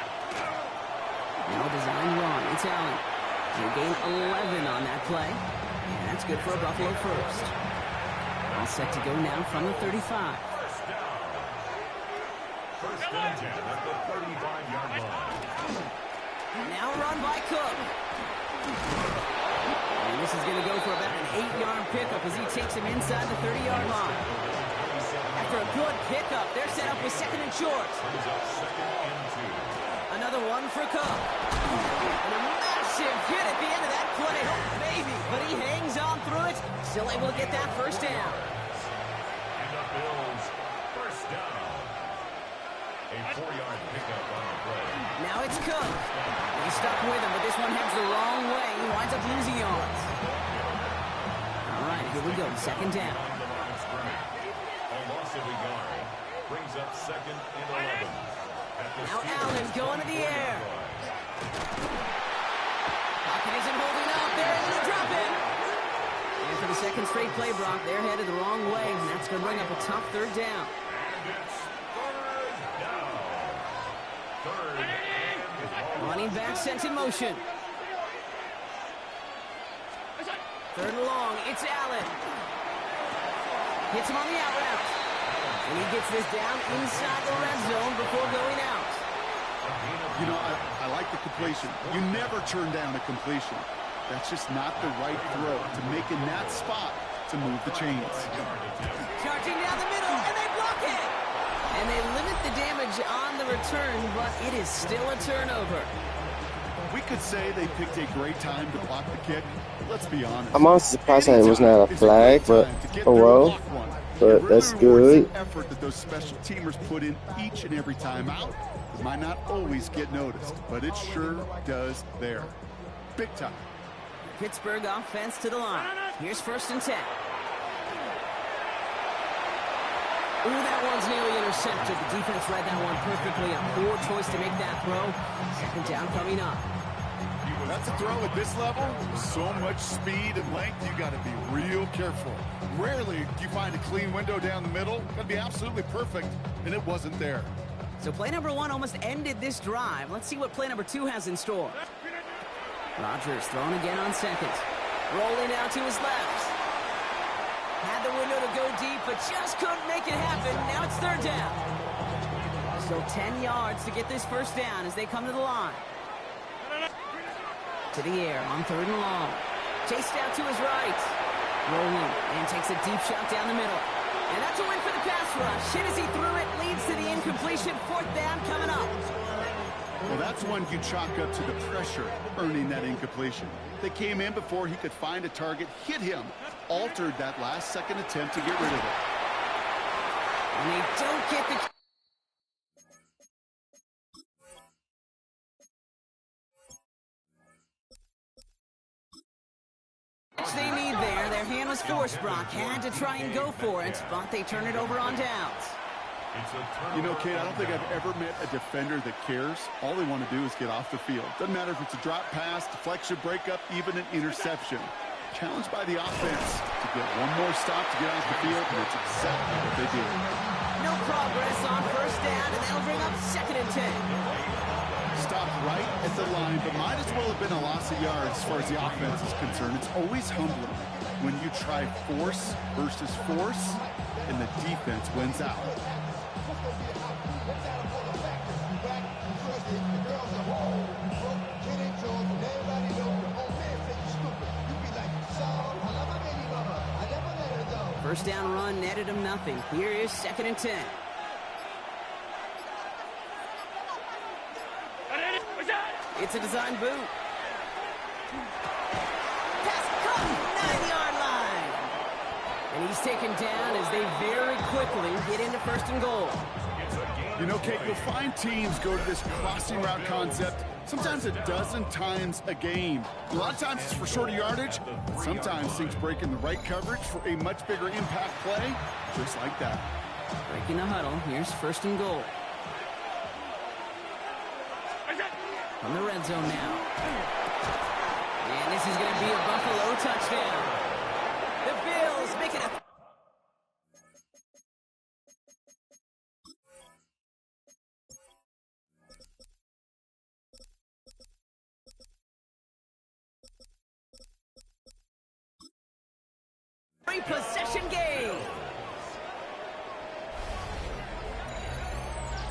Now design run. It's Allen. They gain 11 on that play. And that's good for a Buffalo first. All set to go now from the 35. First down. First and 10 at the 35-yard line. Now run by Cook. And this is going to go for about an 8-yard pickup as he takes him inside the 30-yard line. After a good pickup, they're set up with 2nd and short. Brings up 2nd and 2. Another one for Cook. And a massive hit at the end of that play. Oh, baby. But he hangs on through it. Still able to get that first down. And the Bills, first down. A 4-yard pickup on the play. Now it's Cook. He's stuck with him, but this one heads the wrong way. He winds up losing yards. All right, here we go. 2nd down. On the line of scrimmage. A loss of a yard. Brings up 2nd and 11. Now Allen going to the air. Pocket isn't holding up. They're able to drop it. And for the 2nd straight play, Brock, they're headed the wrong way, and that's going to bring up a tough 3rd down. And it's 3rd down. 3rd and Running back sent in motion. 3rd and long. It's Allen. Hits him on the out route. And he gets this down inside the red zone before going out. You know, I like the completion. You never turn down a completion. That's just not the right throw to make in that spot to move the chains. Charging down the middle, and they block it. And they limit the damage on the return, but it is still a turnover. We could say they picked a great time to block the kick. Let's be honest. I'm also surprised that it was not a flag, but oh well. But that's good. Effort that those special teamers put in each and every time out. It might not always get noticed, but it sure does there. Big time. Pittsburgh offense to the line. Here's 1st and 10. Ooh, that one's nearly intercepted. The defense read that one perfectly. A poor choice to make that throw. 2nd down coming up. That's a throw at this level. So much speed and length, you got to be real careful. Rarely do you find a clean window down the middle. Got to be absolutely perfect, and it wasn't there. So play number 1 almost ended this drive. Let's see what play number 2 has in store. Rodgers thrown again on 2nd. Rolling out to his left. Had the window to go deep, but just couldn't make it happen. Now it's 3rd down. So 10 yards to get this first down as they come to the line. To the air on 3rd and long. Chased out to his right. Rolling and takes a deep shot down the middle. And that's a win for the pass rush. Hit as he threw it, leads to the incompletion. 4th down coming up. Well, that's one you chalk up to the pressure earning that incompletion. They came in before he could find a target, hit him, altered that last-second attempt to get rid of it. And they don't get the... they need there. Their hand was forced, Brock. Had to try and go for it, but they turn it over on downs. You know, Kate, I don't think I've ever met a defender that cares. All they want to do is get off the field. Doesn't matter if it's a drop pass, deflection, breakup, even an interception. Challenged by the offense to get one more stop to get off the field, and it's exactly what they did. No progress on 1st down, and that'll bring up 2nd and 10. Stopped right at the line, but might as well have been a loss of yards as far as the offense is concerned. It's always humbling when you try force versus force, and the defense wins out. First down run netted him nothing. Here is 2nd and 10. It's a design boot. Pass caught, 9-yard line. And he's taken down as they very quickly get into 1st and goal. You know, Kate, you'll find teams go to this crossing route concept sometimes a dozen times a game. A lot of times it's for shorter yardage. Sometimes things break in the right coverage for a much bigger impact play, just like that. Breaking the huddle. Here's 1st and goal. From the red zone now. And this is going to be a Buffalo touchdown. The Bills make it a 3-possession game.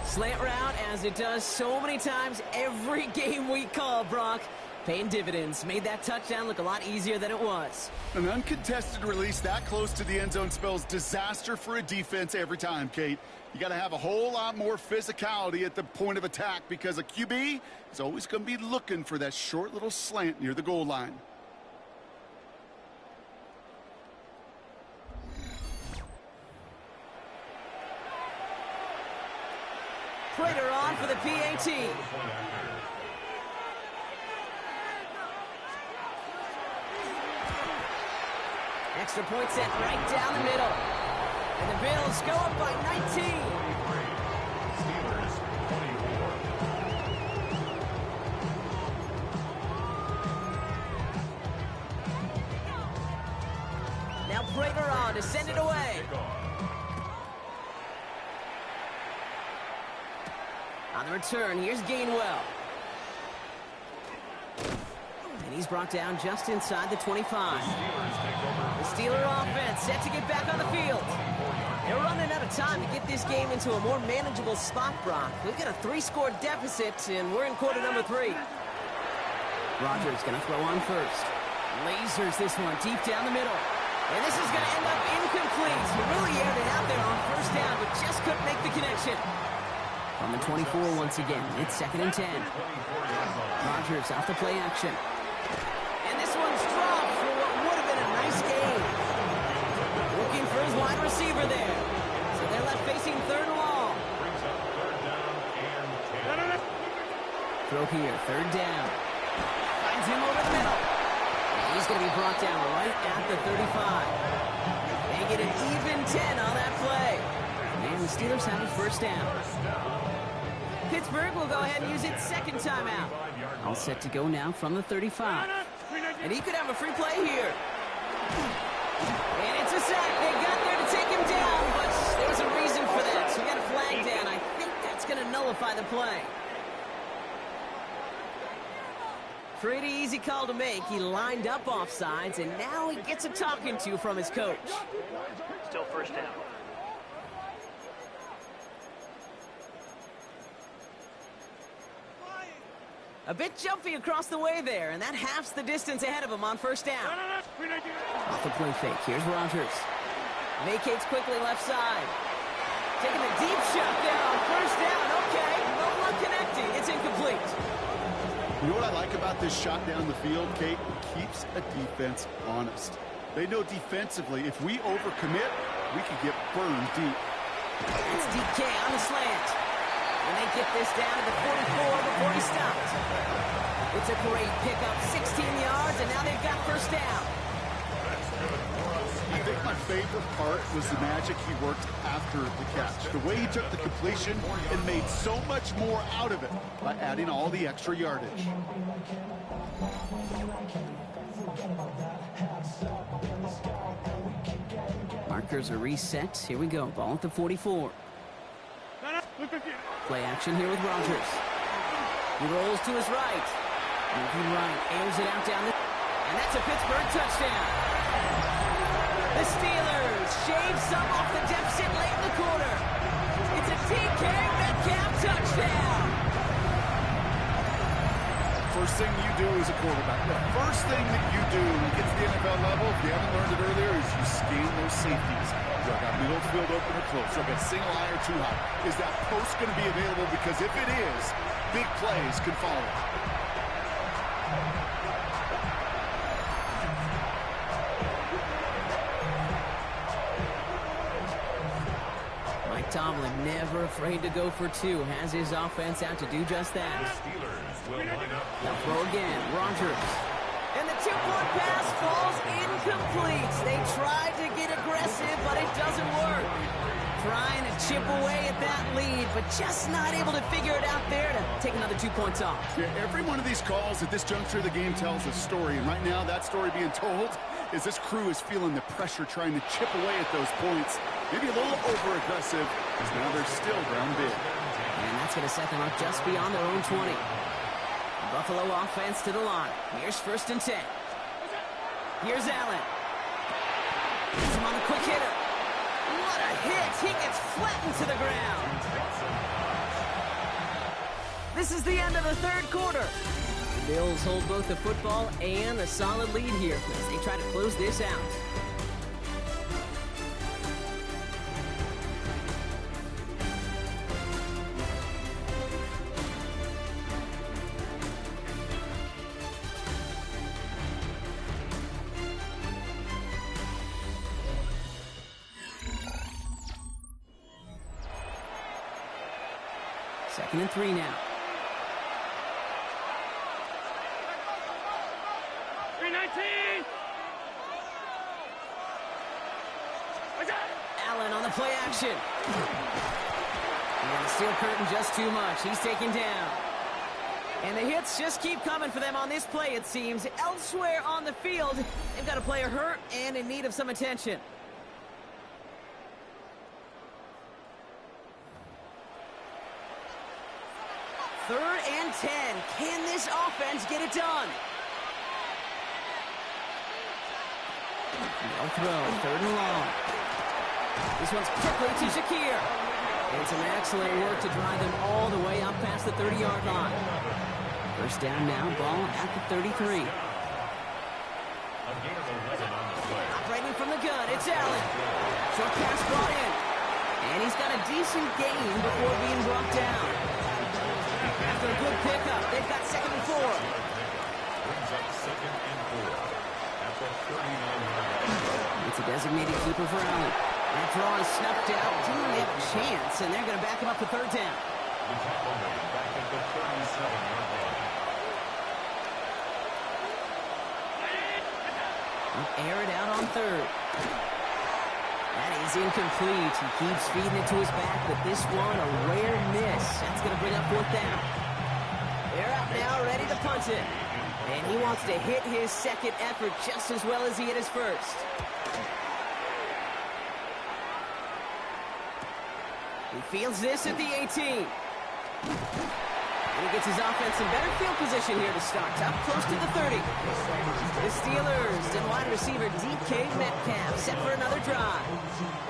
Slant route, as it does so many times every game we call, Brock. Paying dividends. Made that touchdown look a lot easier than it was. An uncontested release that close to the end zone spells disaster for a defense every time, Kate. You got to have a whole lot more physicality at the point of attack because a QB is always going to be looking for that short little slant near the goal line. Prater on for the PAT. Extra point set right down the middle. And the Bills go up by 19. Steelers 24. Now Prater on to send it away. On the return, here's Gainwell. And he's brought down just inside the 25. The Steeler offense set to get back on the field. They're running out of time to get this game into a more manageable spot, Brock. We've got a 3-score deficit, and we're in quarter number 3. Rodgers going to throw on first. Lasers this one deep down the middle. And this is going to end up incomplete. He really aired it out there on first down, but just couldn't make the connection. On the 24 once again, it's 2nd and 10. Rodgers off the play action. And this one's dropped for what would have been a nice game. Looking for his wide receiver there. So they're left facing 3rd and long. Throw here, 3rd down. Finds him over the middle. And he's going to be brought down right at the 35. They get an even 10 on that play. And the Steelers have a 1st down. Pittsburgh will go ahead and use its 2nd timeout. All set to go now from the 35. And he could have a free play here. And it's a sack. They got there to take him down, but there was a reason for that. So we got a flag down. I think that's going to nullify the play. Pretty easy call to make. He lined up offsides, and now he gets a talking to from his coach. Still 1st down. A bit jumpy across the way there, and that halves the distance ahead of him on 1st down. Off the play fake, here's Rodgers. Vacates quickly left side. Taking a deep shot there on 1st down. Okay, no one connecting. It's incomplete. You know what I like about this shot down the field, Kate? It keeps a defense honest. They know defensively, if we overcommit, we could get burned deep. It's DK on the slant. And they get this down to the 44 before he stopped. It's a great pickup, 16 yards, and now they've got 1st down. I think my favorite part was the magic he worked after the catch. The way he took the completion and made so much more out of it by adding all the extra yardage. Markers are reset. Here we go. Ball at the 44. Play action here with Rodgers. He rolls to his right. Moving right, airs it out down the... And that's a Pittsburgh touchdown. The Steelers shave some off the deficit late in the quarter. It's a DK Metcalf touchdown. First thing you do as a quarterback, the first thing that you do when you get to the NFL level, if you haven't learned it earlier, is you scan those safeties. Do I got middle field open or close? Do I got single high or too high? Is that post going to be available? Because if it is, big plays can follow. Mike Tomlin never afraid to go for 2. Has his offense out to do just that. Now throw again. Rodgers. And the 2-point pass falls incomplete. They tried to get aggressive, but it doesn't work. Trying to chip away at that lead, but just not able to figure it out there to take another 2 points off. Yeah, every one of these calls at this juncture of the game tells a story, and right now that story being told is this crew is feeling the pressure trying to chip away at those points. Maybe a little over-aggressive, because now they're still down big. And that's going to set them up just beyond their own 20. Buffalo offense to the line. Here's 1st and 10. Here's Allen. He's him on the quick hitter. What a hit! He gets flattened to the ground. This is the end of the third quarter. The Bills hold both the football and a solid lead here as they try to close this out. Second and 3 now. 319. Allen on the play action. And the steel curtain just too much. He's taken down. And the hits just keep coming for them on this play, it seems. Elsewhere on the field, they've got a player hurt and in need of some attention. Third and 10. Can this offense get it done? No throw. Third and long. This one's quickly to Shakir. And some excellent work to drive them all the way up past the 30-yard line. First down now. Ball at the 33. Operating from the gun. It's Allen. Short pass brought in. And he's got a decent gain before being brought down. After a good pickup, they've got second and 4. Brings up second and 4 at the 39-yard line. It's a designated keeper for Allen. That draw is snuffed out. Didn't really have a chance, and they're going to back him up to third down. The tackle made back at the 37-yard line. Air it out on third. That is incomplete. He keeps feeding it to his back, but this one a rare miss. That's going to bring up fourth down. They're out now, ready to punt it. And he wants to hit his second effort just as well as he hit his first. He fields this at the 18. And he gets his offense in better field position here to start. Up close to the 30. The Steelers and wide receiver DK Metcalf set for another drive.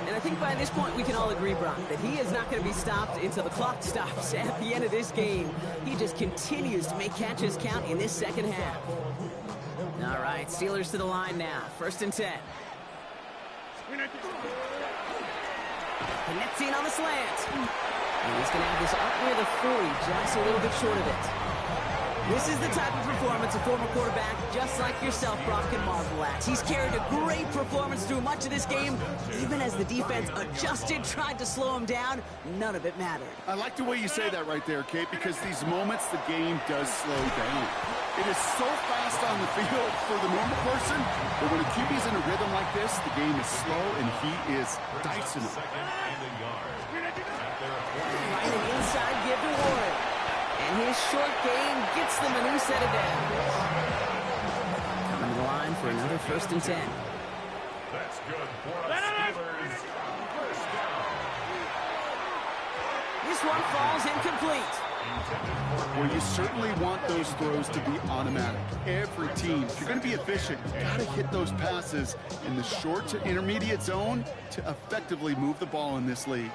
And I think by this point we can all agree, Brock, that he is not going to be stopped until the clock stops at the end of this game. He just continues to make catches count in this second half. All right, Steelers to the line now. First and 10. Connecting on the slant. And he's going to have this up near the 40, just a little bit short of it. This is the type of performance a former quarterback, just like yourself, Brock, can marvel at. He's carried a great performance through much of this game. Even as the defense adjusted, tried to slow him down, none of it mattered. I like the way you say that right there, Kate, because these moments the game does slow down. It is so fast on the field for the normal person, but when a QB's in a rhythm like this, the game is slow and he is dicing it. Second and a yard. Right an inside give to Warren. And his short game gets them a new set of downs. Coming to the line for another first and 10. That's good for the Steelers. First down. This one falls incomplete. Well, you certainly want those throws to be automatic. Every team, if you're going to be efficient, you got to hit those passes in the short to intermediate zone to effectively move the ball in this league.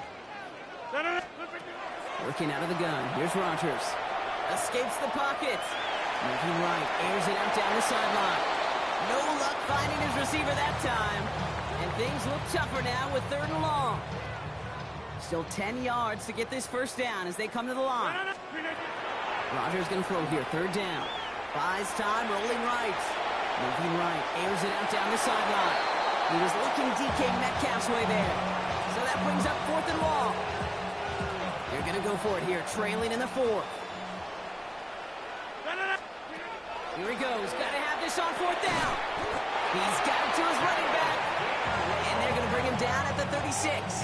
Working out of the gun. Here's Rodgers. Escapes the pocket. Moving right. Airs it out down the sideline. No luck finding his receiver that time. And things look tougher now with third and long. Still 10 yards to get this first down as they come to the line. Rodgers going to throw here. Third down. Buys time. Rolling right. Moving right. Airs it out down the sideline. He was looking DK Metcalf's way there. So that brings up fourth and long. They're going to go for it here, trailing in the fourth. Here he goes. Got to have this on fourth down. He's got it to his running back. And they're going to bring him down at the 36.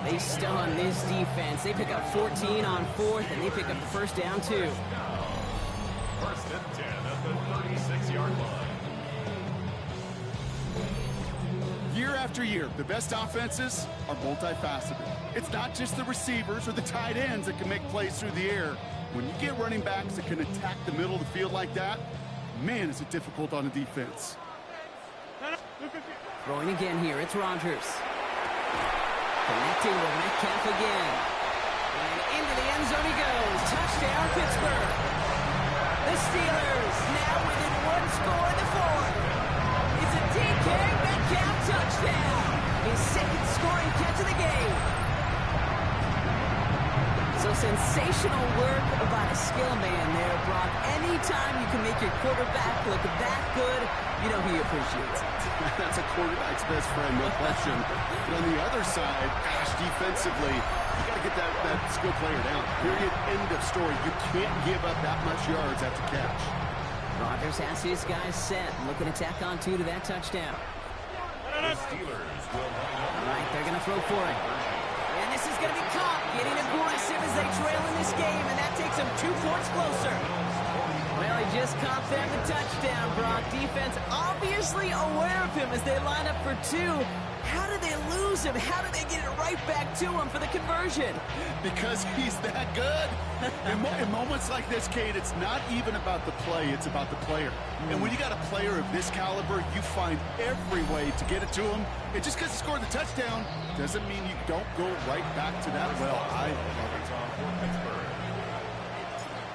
They stun this defense. They pick up 14 on fourth, and they pick up the first down, too. First and 10 at the 36-yard line. Year after year, the best offenses are multifaceted. It's not just the receivers or the tight ends that can make plays through the air. When you get running backs that can attack the middle of the field like that, man, is it difficult on a defense. Throwing again here, it's Rodgers. Connecting with Metcalf again. And into the end zone he goes. Touchdown, Pittsburgh. The Steelers now within one score in the fourth. It's a DK Metcalf touchdown. His second scoring catch of the game. So sensational work by a skill man there, Brock. Anytime you can make your quarterback look that good, you know he appreciates it. That's a quarterback's best friend, no question. But on the other side, gosh, defensively, you got to get that skill player down. Period. End of story. You can't give up that much yards after catch. Rodgers has his guys set. Looking to tack on two to that touchdown. The Steelers will line up. All right, they're going to throw for it. And this is going to be caught, getting aggressive as they trail in this game, and that takes them 2 points closer. Well, he just caught them the touchdown, Brock. Defense obviously aware of him as they line up for two. How did they lose him? How did they get it right back to him for the conversion? Because he's that good. In moments like this, Kate, it's not even about the play, it's about the player. And when you got a player of this caliber, you find every way to get it to him. And just because he scored the touchdown doesn't mean you don't go right back to that well. I love it.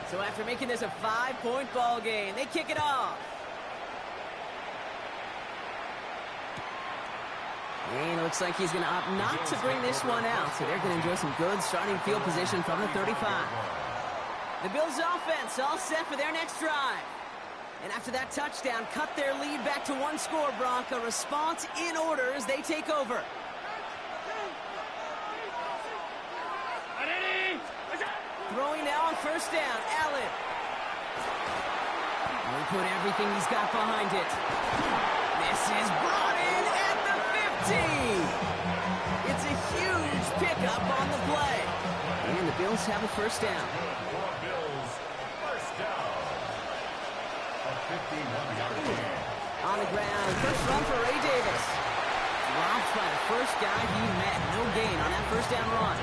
So after making this a 5-point ball game, they kick it off. And it looks like he's going to opt not to bring this one out, so they're going to enjoy some good starting field position from the 35. The Bills' offense all set for their next drive. And after that touchdown, cut their lead back to 1 score, Brock. A response in order as they take over. Throwing now on first down, Allen. He'll put everything he's got behind it. This is brought in at the 15. It's a huge pickup on the play. And the Bills have a first down. Bills, first down. A 51-yard gain. On the ground, first run for Ray Davis. Dropped by the first guy he met. No gain on that first down run.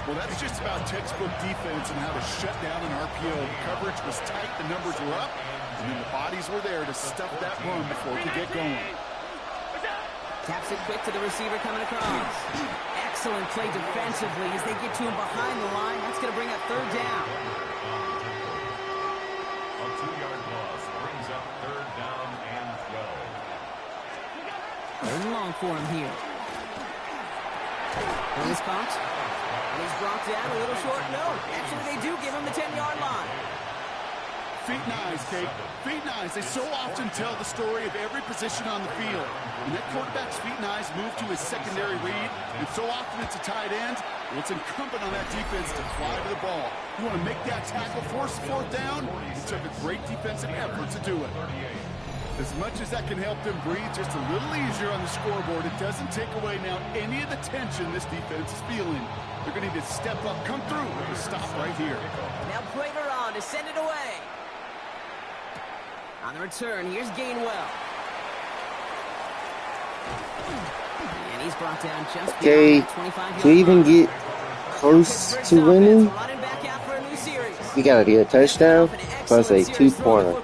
Well, that's just about textbook defense and how to shut down an RPO. The coverage was tight, the numbers were up, and then the bodies were there to stuff that run before it could get going. Taps it quick to the receiver coming across. Excellent play defensively as they get to him behind the line. That's going to bring up third down. A 2-yard loss brings up third down and 12. Third and long for him here. On this spot. He's brought down a little short. No, actually they do give him the 10-yard line. Feet and eyes, Kate. Feet and eyes. They so often tell the story of every position on the field. When that quarterback's feet and eyes move to his secondary read, and so often it's a tight end, well, it's incumbent on that defense to fly to the ball. You want to make that tackle, force the fourth down? It took a great defensive effort to do it. As much as that can help them breathe just a little easier on the scoreboard, it doesn't take away now any of the tension this defense is feeling. They're going to need to step up, come through with a stop right here. Now Prater on to send it away. On the return, here's Gainwell. And he's brought down just Okay, to even get close to winning, we gotta get a touchdown plus a 2-pointer.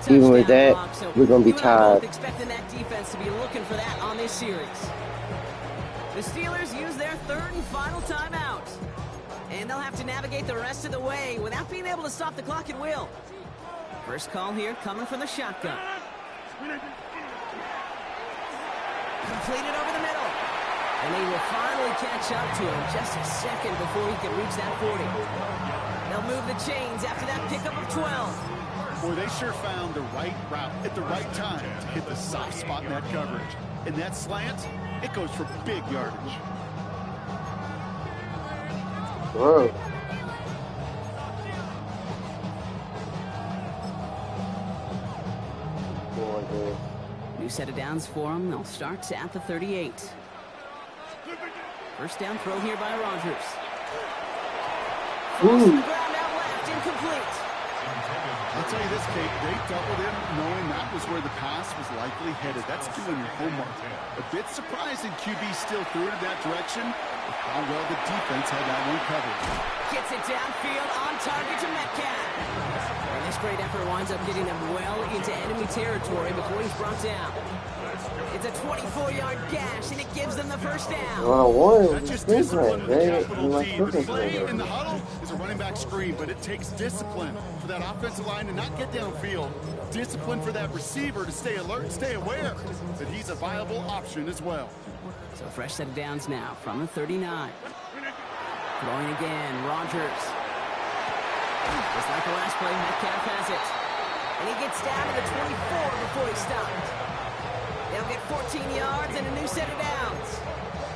Even with that, we're gonna be tied. Expecting that defense to be looking for that on this series. The Steelers use their third and final timeout. And they'll have to navigate the rest of the way without being able to stop the clock at will. First call here coming from the shotgun. Completed over the middle. And they will finally catch up to him just a second before he can reach that 40. They'll move the chains after that pickup of 12. Boy, they sure found the right route at the right time to hit the soft spot in that coverage. And that slant, it goes for big yardage. Whoa. New set of downs for them. They'll start at the 38. First down throw here by Rodgers. Cross the ground out left, incomplete. I'll tell you this, Kate, they doubled him knowing that was where the pass was likely headed. That's doing your homework. A bit surprising QB still threw it in that direction. How well the defense had that one covered. Gets it downfield on target to Metcalf. And desperate effort winds up getting them well into enemy territory before he's brought down. It's a 24-yard gash, and it gives them the first down. That's just discipline with a capital D. The play in the huddle is a running back screen, but it takes discipline for that offensive line to not get downfield. Discipline for that receiver to stay alert and stay aware that he's a viable option as well. So fresh set of downs now from the 39. Throwing again, Rodgers. Just like the last play, Metcalf has it. And he gets down to the 24 before he stopped. They'll get 14 yards and a new set of downs.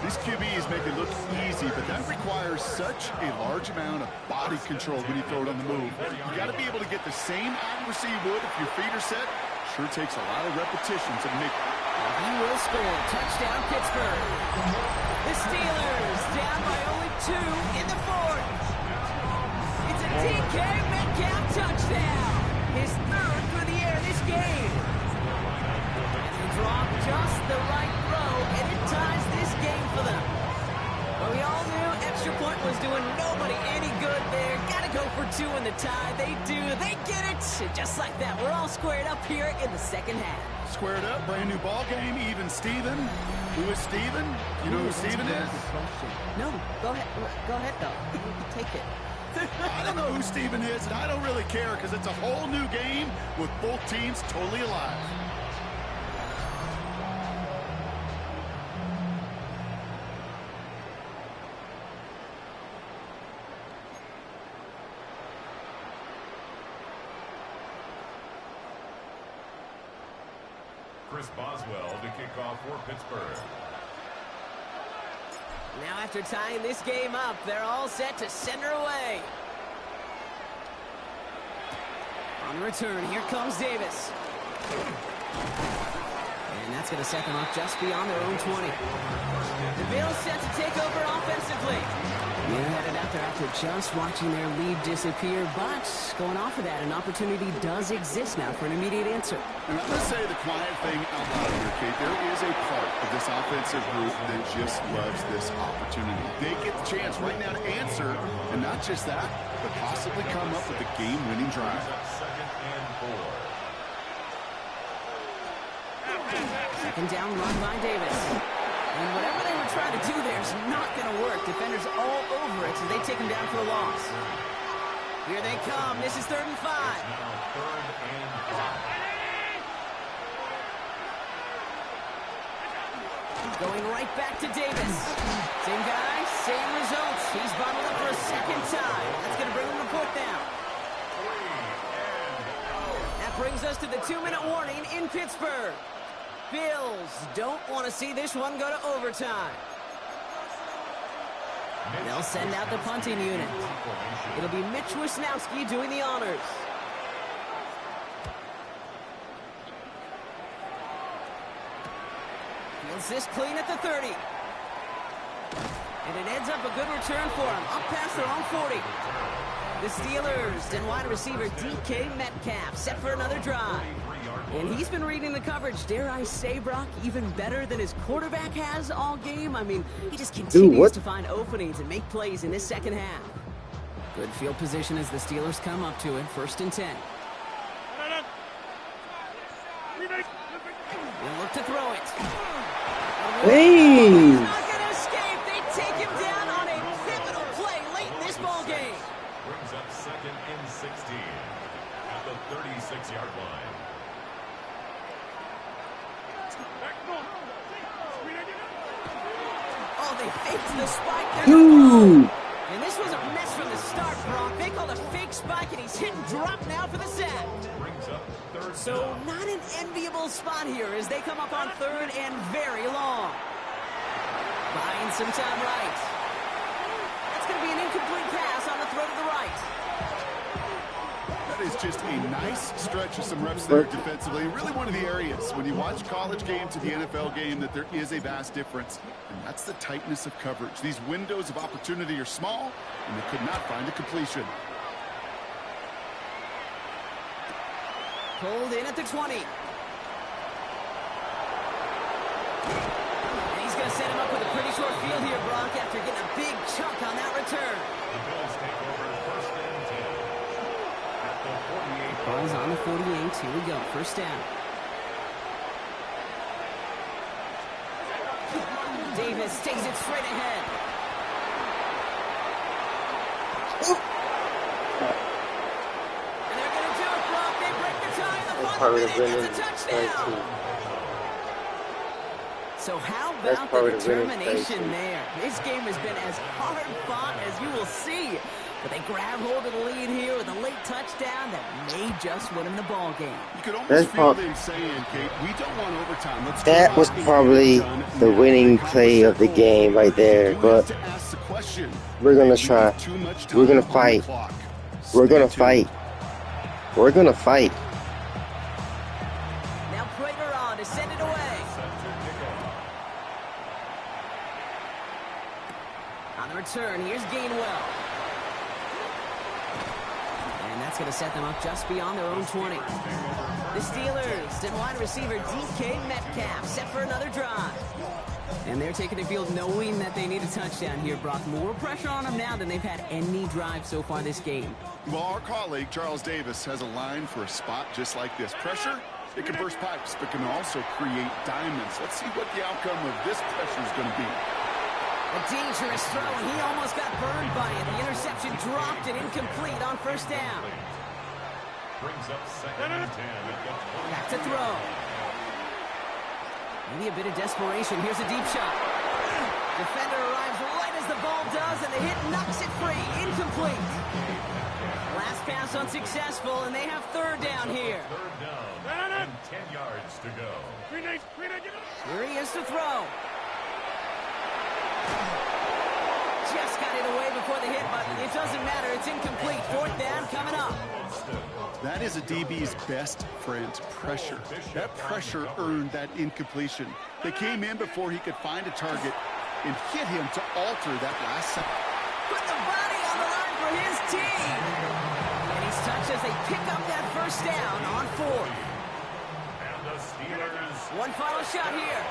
These QBs make it look easy, but that requires such a large amount of body control when you throw it on the move. You got to be able to get the same accuracy you would if your feet are set. Sure takes a lot of repetitions to make. He will score. Touchdown, Pittsburgh. The Steelers down by only 2 in the fourth. It's a DK Metcalf touchdown. His third for the air this game. Drop just the right throw, and it ties this game for them. But we all knew extra point was doing nobody any good there. Gotta go for 2 in the tie. They do. They get it. Just like that, we're all squared up here in the second half. Squared up, brand new ball game, even Steven. Who is Steven? You know who Steven is? No, go ahead. Go ahead, though. Take it. I don't know who Steven is, and I don't really care because it's a whole new game with both teams totally alive. Chris Boswell to kick off for Pittsburgh. Now after tying this game up, they're all set to send her away. On return, here comes Davis. And that's going to set them up just beyond their own 20. The Bills set to take over offensively. They're headed out there after just watching their lead disappear, but going off of that, an opportunity does exist now for an immediate answer. And I'm going to say the quiet thing out loud here, Kate. There is a part of this offensive group that just loves this opportunity. They get the chance right now to answer, and not just that, but possibly come up with a game-winning drive. Second down run by Davis. And whatever they were trying to do there is not going to work. Defenders all over it, so they take him down for a loss. Here they come. This is 3rd and 5. Going right back to Davis. Same guy, same results. He's bottled up for a second time. That's going to bring him to 4th down. That brings us to the 2-minute warning in Pittsburgh. Bills don't want to see this one go to overtime. They'll send out the punting unit. It'll be Mitch Wisnowski doing the honors. Fields this clean at the 30. And it ends up a good return for him. Up past their own 40. The Steelers and wide receiver DK Metcalf set for another drive. And he's been reading the coverage, dare I say, Brock, even better than his quarterback has all game. I mean, he just continues to find openings and make plays in this second half. Good field position as the Steelers come up to it. 1st and 10. They'll look to throw it. Hey! He's not going to escape. They take him down on a pivotal play late in this ball game. Brings up 2nd and 16 at the 36-yard line. Oh, they faked the spike. And this was a mess from the start, Brock. They called a fake spike, and he's hit and drop now for the sack. So not an enviable spot here as they come up on 3rd and very long. Buying some time right. That's going to be an incomplete pass on the throw to the right. That is just a nice stretch of some reps there defensively. Really one of the areas when you watch college game to the NFL game that there is a vast difference. And that's the tightness of coverage. These windows of opportunity are small, and they could not find a completion. Pulled in at the 20. And he's going to set him up with a pretty short field here, Brock, after getting a big chunk on that return. The Bills take over 1st and 10 at the Ball's on the 48. Here we go. First down. Davis takes it straight ahead. And they're going to do it, Brock. They break the tie in the final minute. It's a touchdown. So how about the determination there? This game has been as hard fought as you will see. But they grab hold of the lead here with a late touchdown that may just win them the ball game. You could almost feel them saying, Kate, we don't want overtime. That was probably the winning play of the game right there. But we're going to try. We're going to fight. We're going to fight. We're going to fight. Now Prater on to send it away. On the return, here's Gainwell. And that's going to set them up just beyond their own 20. The Steelers and wide receiver DK Metcalf set for another drive. And they're taking the field knowing that they need a touchdown here, Brock. More pressure on them now than they've had any drive so far this game. Well, our colleague, Charles Davis, has a line for a spot just like this. Pressure, it can burst pipes, but can also create diamonds. Let's see what the outcome of this pressure is going to be. A dangerous throw, and he almost got burned by it. The interception dropped and incomplete on first down. Brings up second and 10. Back to throw. Maybe a bit of desperation. Here's a deep shot. Defender arrives right as the ball does, and the hit knocks it free. Incomplete. Last pass unsuccessful, and they have third down here. Third down and 10 yards to go. Here he is to throw. Just got it away before the hit, but it doesn't matter. It's incomplete. Fourth down coming up. That is a DB's best friend, pressure. That pressure earned that incompletion. They came in before he could find a target and hit him to alter that last second. Put the body on the line for his team. And he's touched as they pick up that first down on fourth. And the Steelers. One final shot here.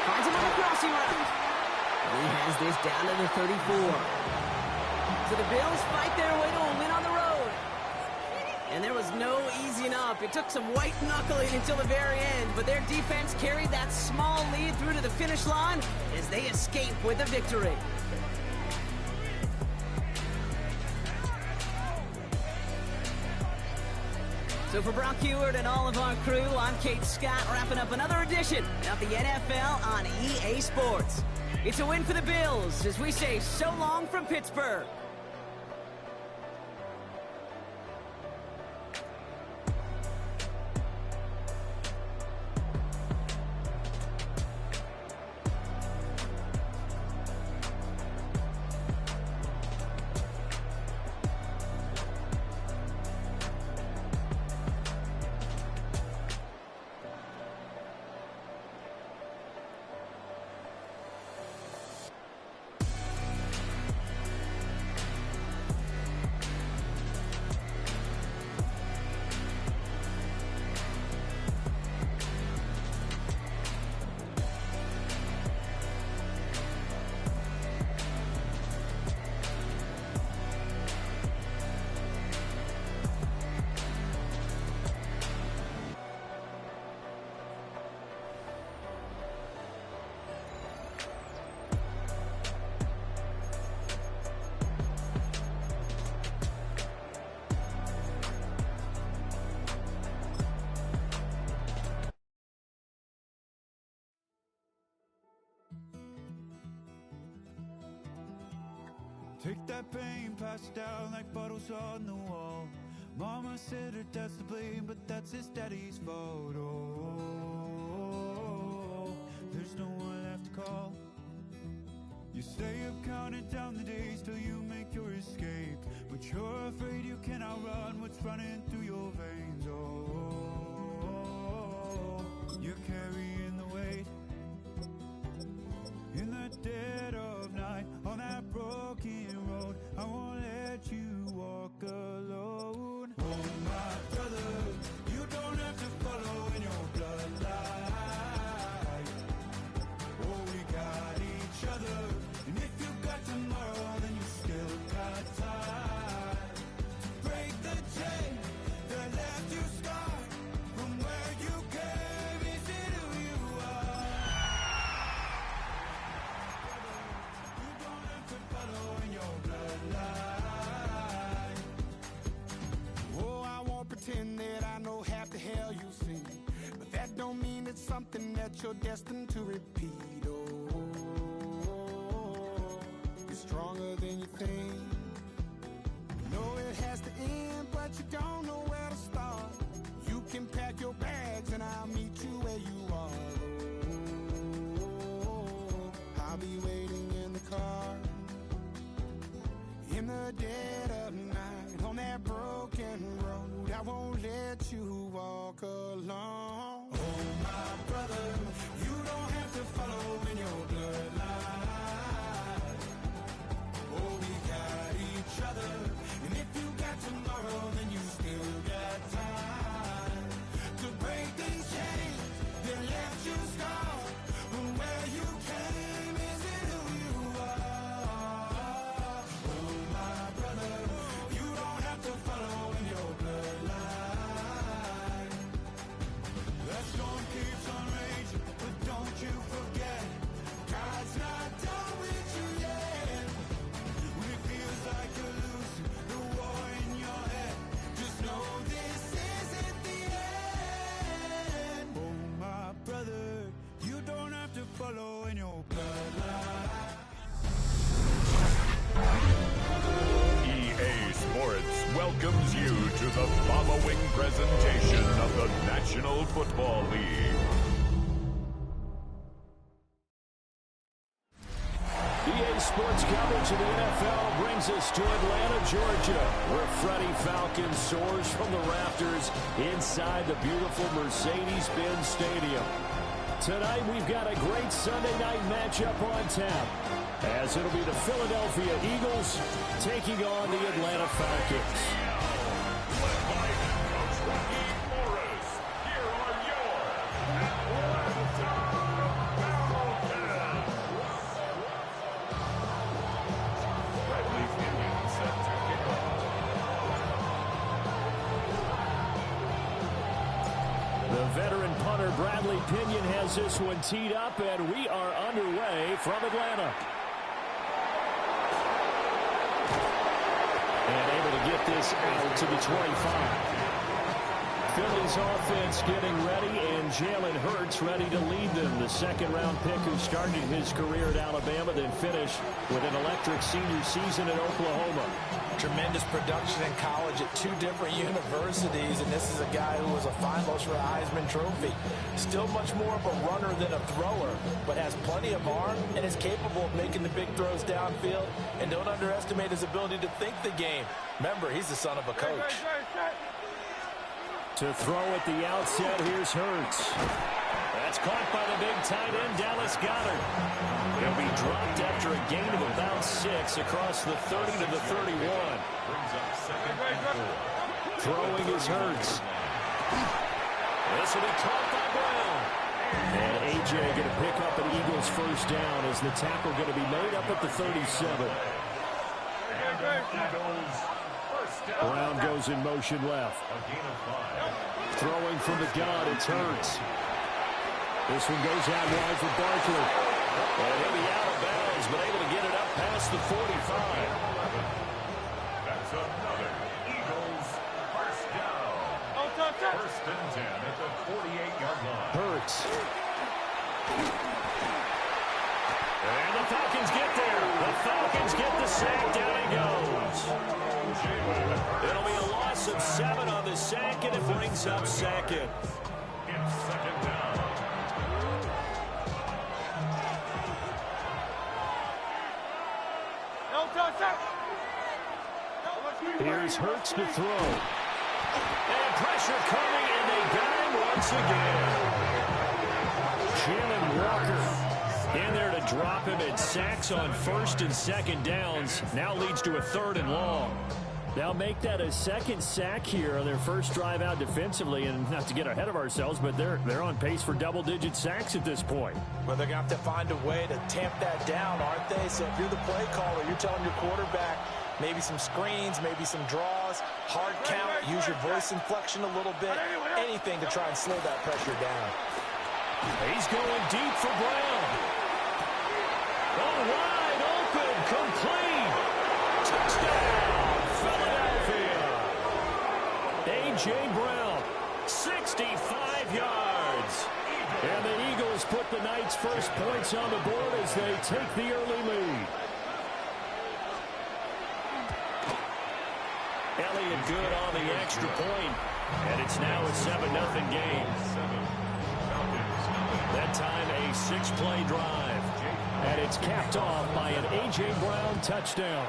Finds him on the crossing route. He has this down to the 34. So the Bills fight their way to a win on the road. And there was no easing up. It took some white knuckling until the very end, but their defense carried that small lead through to the finish line as they escape with a victory. So for Brock Heward and all of our crew, I'm Kate Scott, wrapping up another edition of the NFL on EA Sports. It's a win for the Bills as we say so long from Pittsburgh. Take that pain, pass it down like bottles on the wall. Mama said her dad's to blame, but that's his daddy's fault. Oh, there's no one left to call. You stay up counting down the days till you make your escape, but you're afraid you cannot run what's running through your veins. Oh, you're carrying the weight in the dead of night on that broken road. I won't let you walk alone. Oh my brother, you don't have to follow in your bloodline. Oh, we got each other, and if you got tomorrow, then you still got time. something that you're destined to repeat. Oh, you're stronger than you think. Know it has to end, but you don't know where to start. You can pack your bags and I'll meet you where you are. Oh, I'll be waiting in the car in the dead of night on that broken road. I won't let you walk alone. Oh, my brother, you don't have to follow in your bloodline. Oh, we got each other, and if you got tomorrow, then you still got time to break these chains that left you scarred. But where you came isn't who you are. Oh, my brother, you don't have to follow in your bloodline. That storm keeps on raging, but don't you forget, God's not done with you yet. When it feels like you're losing the war in your head, just know this isn't the end. Oh, my brother, you don't have to follow in your bloodline. EA Sports welcomes you to the following presentation of the National Football League. EA Sports coverage of the NFL brings us to Atlanta, Georgia, where Freddie Falcon soars from the rafters inside the beautiful Mercedes-Benz Stadium. Tonight, we've got a great Sunday night matchup on tap, as it'll be the Philadelphia Eagles taking on the Atlanta Falcons. Led by Coach Rocky Morris, here are your Atlanta Falcons. Bradley Pinion set to kick off. The veteran punter Bradley Pinion has this one teed up, and we are underway from Atlanta. And able to get this out to the 25. Philly's offense getting ready, and Jalen Hurts ready to lead them. The second-round pick who started his career at Alabama, then finished with an electric senior season at Oklahoma. Tremendous production in college at two different universities, and this is a guy who was a finalist for a Heisman Trophy. Still much more of a runner than a thrower, but has plenty of arm and is capable of making the big throws downfield. And don't underestimate his ability to think the game. Remember, he's the son of a coach. To throw at the outset, here's Hurts. That's caught by the big tight end, Dallas Goedert. He'll be dropped after a gain of about 6 across the 30 to the 31. Throwing is Hurts. This will be caught by Brown. And A.J. going to pick up an Eagles first down as the tackle going to be made up at the 37. Brown goes in motion left. Throwing from the gun, it's Hurts. This one goes out wide for Barkley. And he'll be out of bounds, but able to get it up past the 45. That's another Eagles first down. First and 10 at the 48-yard line. Hurts. And the Falcons get there. The Falcons get the sack. Down he goes. It'll be a loss of 7 on the sack, and it brings up second. It's second down. Here's Hurts to throw. And pressure coming, and they got him once again. Jalen Walker in there to drop him, and sacks on first and second downs. Now leads to a third and long. They'll make that a second sack here on their first drive out defensively, and not to get ahead of ourselves, but they're on pace for double-digit sacks at this point. Well, they're going to have to find a way to tamp that down, aren't they? So if you're the play caller, you're telling your quarterback maybe some screens, maybe some draws, hard count, use your voice inflection a little bit, anything to try and slow that pressure down. He's going deep for Brown. Oh, wide open, complete. Touchdown, Philadelphia. A.J. Brown, 65 yards. And the Eagles put the Knights' first points on the board as they take the early lead. Elliott good on the extra point. And it's now a 7-0 game. That time a 6-play drive. And it's capped off by an A.J. Brown touchdown.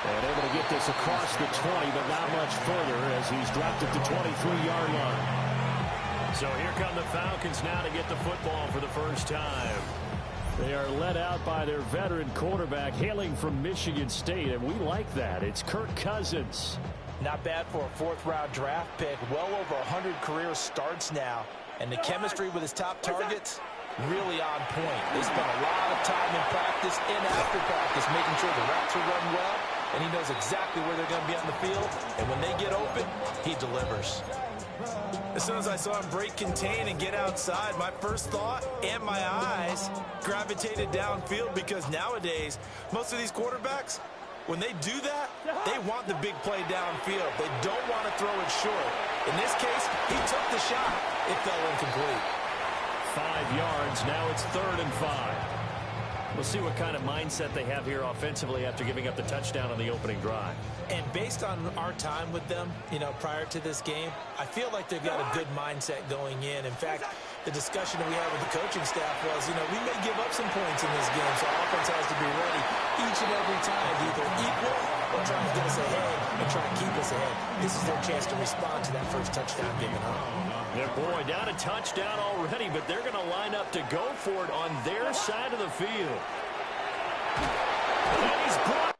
And able to get this across the 20, but not much further as he's dropped at the 23-yard line. So here come the Falcons now to get the football for the first time. They are led out by their veteran quarterback hailing from Michigan State, and we like that. It's Kirk Cousins. Not bad for a fourth-round draft pick. Well over 100 career starts now. And the chemistry with his top targets, really on point. They spent a lot of time in practice and after practice making sure the routes are run well, and he knows exactly where they're going to be on the field. And when they get open, he delivers. As soon as I saw him break contain and get outside, my first thought and my eyes gravitated downfield, because nowadays, most of these quarterbacks, when they do that, they want the big play downfield. They don't want to throw it short. In this case, he took the shot. It fell incomplete. 5 yards. Now it's 3rd and 5. We'll see what kind of mindset they have here offensively after giving up the touchdown on the opening drive. And based on our time with them, prior to this game, I feel like they've got a good mindset going in. In fact, the discussion that we had with the coaching staff was, we may give up some points in this game, so our offense has to be ready each and every time to either equal or try to get us ahead and try to keep us ahead. This is their chance to respond to that first touchdown given up. Yeah, boy, down a touchdown already, but they're going to line up to go for it on their side of the field. And he's brought